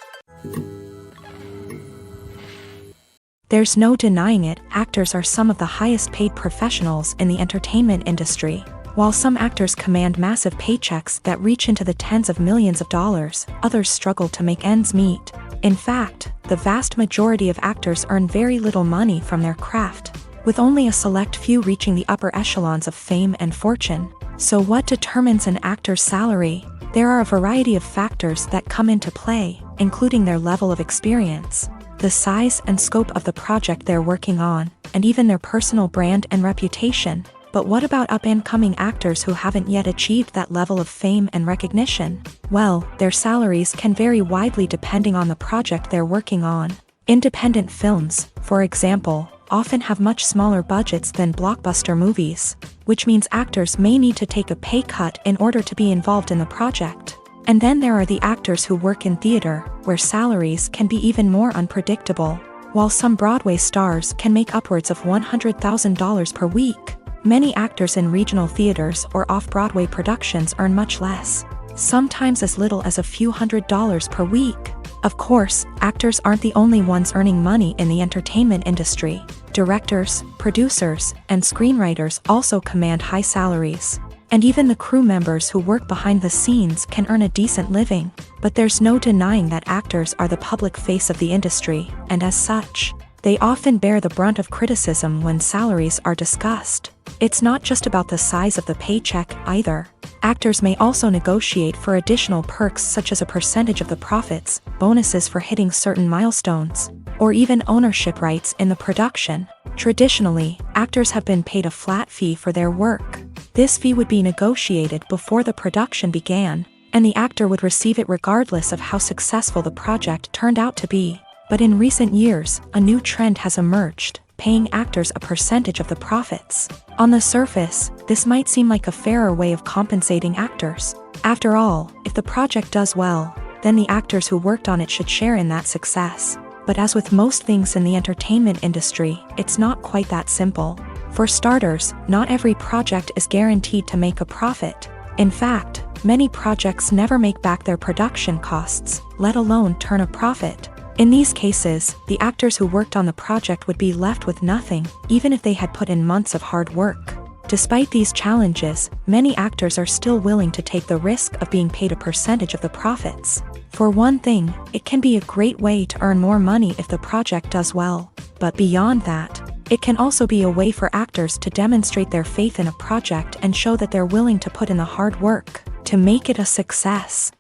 There's no denying it, actors are some of the highest paid professionals in the entertainment industry. While some actors command massive paychecks that reach into the tens of millions of dollars, others struggle to make ends meet. In fact, the vast majority of actors earn very little money from their craft, with only a select few reaching the upper echelons of fame and fortune. So what determines an actor's salary? There are a variety of factors that come into play, including their level of experience, the size and scope of the project they're working on, and even their personal brand and reputation. But what about up-and-coming actors who haven't yet achieved that level of fame and recognition? Well, their salaries can vary widely depending on the project they're working on. Independent films, for example, often have much smaller budgets than blockbuster movies, which means actors may need to take a pay cut in order to be involved in the project. And then there are the actors who work in theater, where salaries can be even more unpredictable. While some Broadway stars can make upwards of $100,000 per week, many actors in regional theaters or off-Broadway productions earn much less, sometimes as little as a few $100s per week. Of course, actors aren't the only ones earning money in the entertainment industry. Directors, producers, and screenwriters also command high salaries. And even the crew members who work behind the scenes can earn a decent living. But there's no denying that actors are the public face of the industry, and as such, they often bear the brunt of criticism when salaries are discussed. It's not just about the size of the paycheck, either. Actors may also negotiate for additional perks such as a percentage of the profits, bonuses for hitting certain milestones, or even ownership rights in the production. Traditionally, actors have been paid a flat fee for their work. This fee would be negotiated before the production began, and the actor would receive it regardless of how successful the project turned out to be. But in recent years, a new trend has emerged, paying actors a percentage of the profits. On the surface, this might seem like a fairer way of compensating actors. After all, if the project does well, then the actors who worked on it should share in that success. But as with most things in the entertainment industry, it's not quite that simple. For starters, not every project is guaranteed to make a profit. In fact, many projects never make back their production costs, let alone turn a profit. In these cases, the actors who worked on the project would be left with nothing, even if they had put in months of hard work. Despite these challenges, many actors are still willing to take the risk of being paid a percentage of the profits. For one thing, it can be a great way to earn more money if the project does well. But beyond that, it can also be a way for actors to demonstrate their faith in a project and show that they're willing to put in the hard work to make it a success.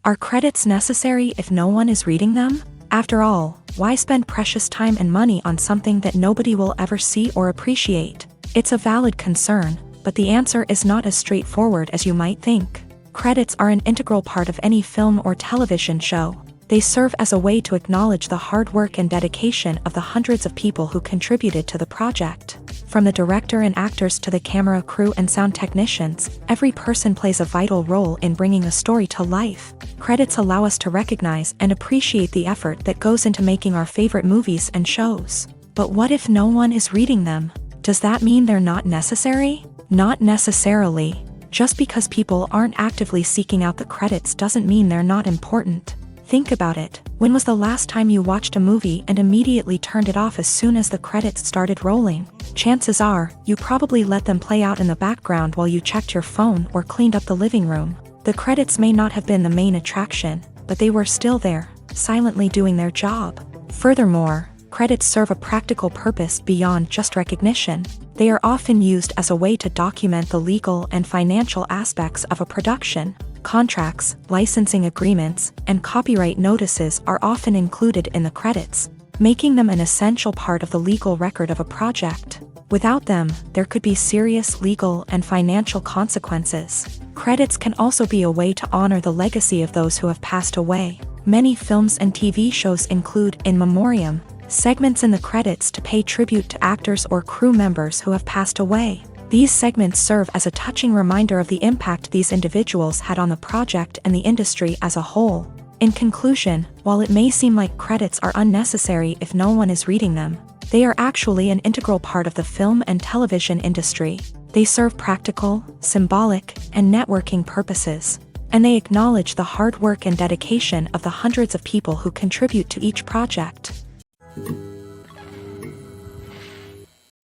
Are credits necessary if no one is reading them? After all, why spend precious time and money on something that nobody will ever see or appreciate? It's a valid concern, but the answer is not as straightforward as you might think. Credits are an integral part of any film or television show. They serve as a way to acknowledge the hard work and dedication of the hundreds of people who contributed to the project. From the director and actors to the camera crew and sound technicians, every person plays a vital role in bringing a story to life. Credits allow us to recognize and appreciate the effort that goes into making our favorite movies and shows. But what if no one is reading them? Does that mean they're not necessary? Not necessarily. Just because people aren't actively seeking out the credits doesn't mean they're not important. Think about it. When was the last time you watched a movie and immediately turned it off as soon as the credits started rolling? Chances are, you probably let them play out in the background while you checked your phone or cleaned up the living room. The credits may not have been the main attraction, but they were still there, silently doing their job. Furthermore, credits serve a practical purpose beyond just recognition. They are often used as a way to document the legal and financial aspects of a production. Contracts, licensing agreements, and copyright notices are often included in the credits, making them an essential part of the legal record of a project. Without them, there could be serious legal and financial consequences. Credits can also be a way to honor the legacy of those who have passed away. Many films and TV shows include in memoriam segments in the credits to pay tribute to actors or crew members who have passed away. These segments serve as a touching reminder of the impact these individuals had on the project and the industry as a whole. In conclusion, while it may seem like credits are unnecessary if no one is reading them, they are actually an integral part of the film and television industry. They serve practical, symbolic, and networking purposes, and they acknowledge the hard work and dedication of the hundreds of people who contribute to each project.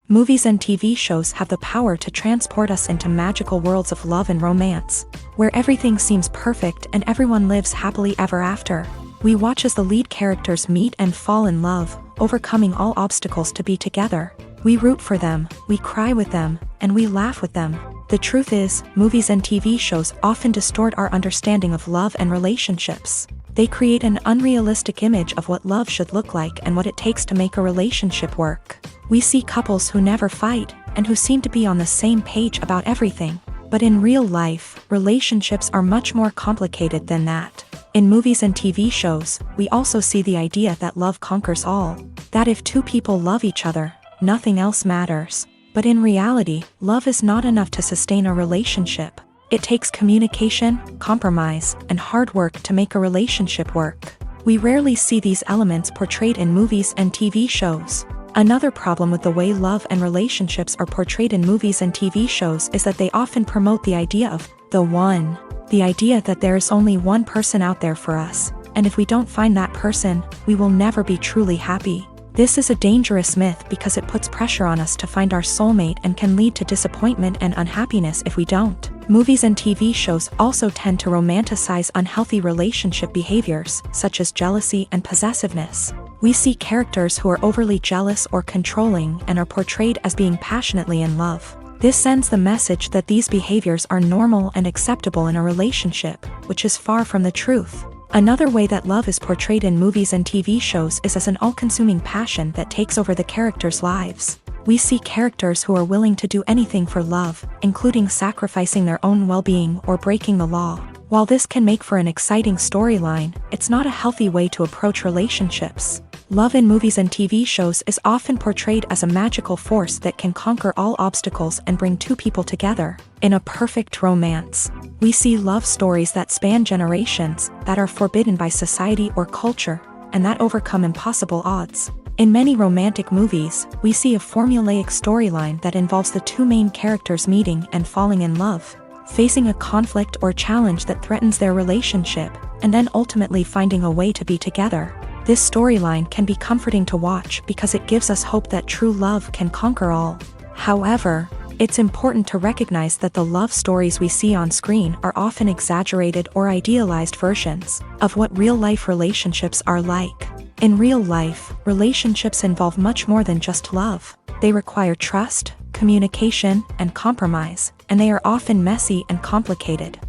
Movies and TV shows have the power to transport us into magical worlds of love and romance, where everything seems perfect and everyone lives happily ever after. We watch as the lead characters meet and fall in love, overcoming all obstacles to be together. We root for them, we cry with them, and we laugh with them. The truth is, movies and TV shows often distort our understanding of love and relationships. They create an unrealistic image of what love should look like and what it takes to make a relationship work. We see couples who never fight, and who seem to be on the same page about everything. But in real life, relationships are much more complicated than that. In movies and TV shows, we also see the idea that love conquers all. That if two people love each other, nothing else matters. But in reality, love is not enough to sustain a relationship. It takes communication, compromise, and hard work to make a relationship work. We rarely see these elements portrayed in movies and TV shows. Another problem with the way love and relationships are portrayed in movies and TV shows is that they often promote the idea of the one. The idea that there is only one person out there for us, and if we don't find that person, we will never be truly happy. This is a dangerous myth because it puts pressure on us to find our soulmate and can lead to disappointment and unhappiness if we don't. Movies and TV shows also tend to romanticize unhealthy relationship behaviors, such as jealousy and possessiveness. We see characters who are overly jealous or controlling and are portrayed as being passionately in love. This sends the message that these behaviors are normal and acceptable in a relationship, which is far from the truth. Another way that love is portrayed in movies and TV shows is as an all-consuming passion that takes over the characters' lives. We see characters who are willing to do anything for love, including sacrificing their own well-being or breaking the law. While this can make for an exciting storyline, it's not a healthy way to approach relationships. Love in movies and TV shows is often portrayed as a magical force that can conquer all obstacles and bring two people together in a perfect romance. We see love stories that span generations, that are forbidden by society or culture, and that overcome impossible odds. In many romantic movies, we see a formulaic storyline that involves the two main characters meeting and falling in love, facing a conflict or challenge that threatens their relationship, and then ultimately finding a way to be together. This storyline can be comforting to watch because it gives us hope that true love can conquer all. However, it's important to recognize that the love stories we see on screen are often exaggerated or idealized versions of what real-life relationships are like. In real life, relationships involve much more than just love. They require trust, communication, and compromise, and they are often messy and complicated.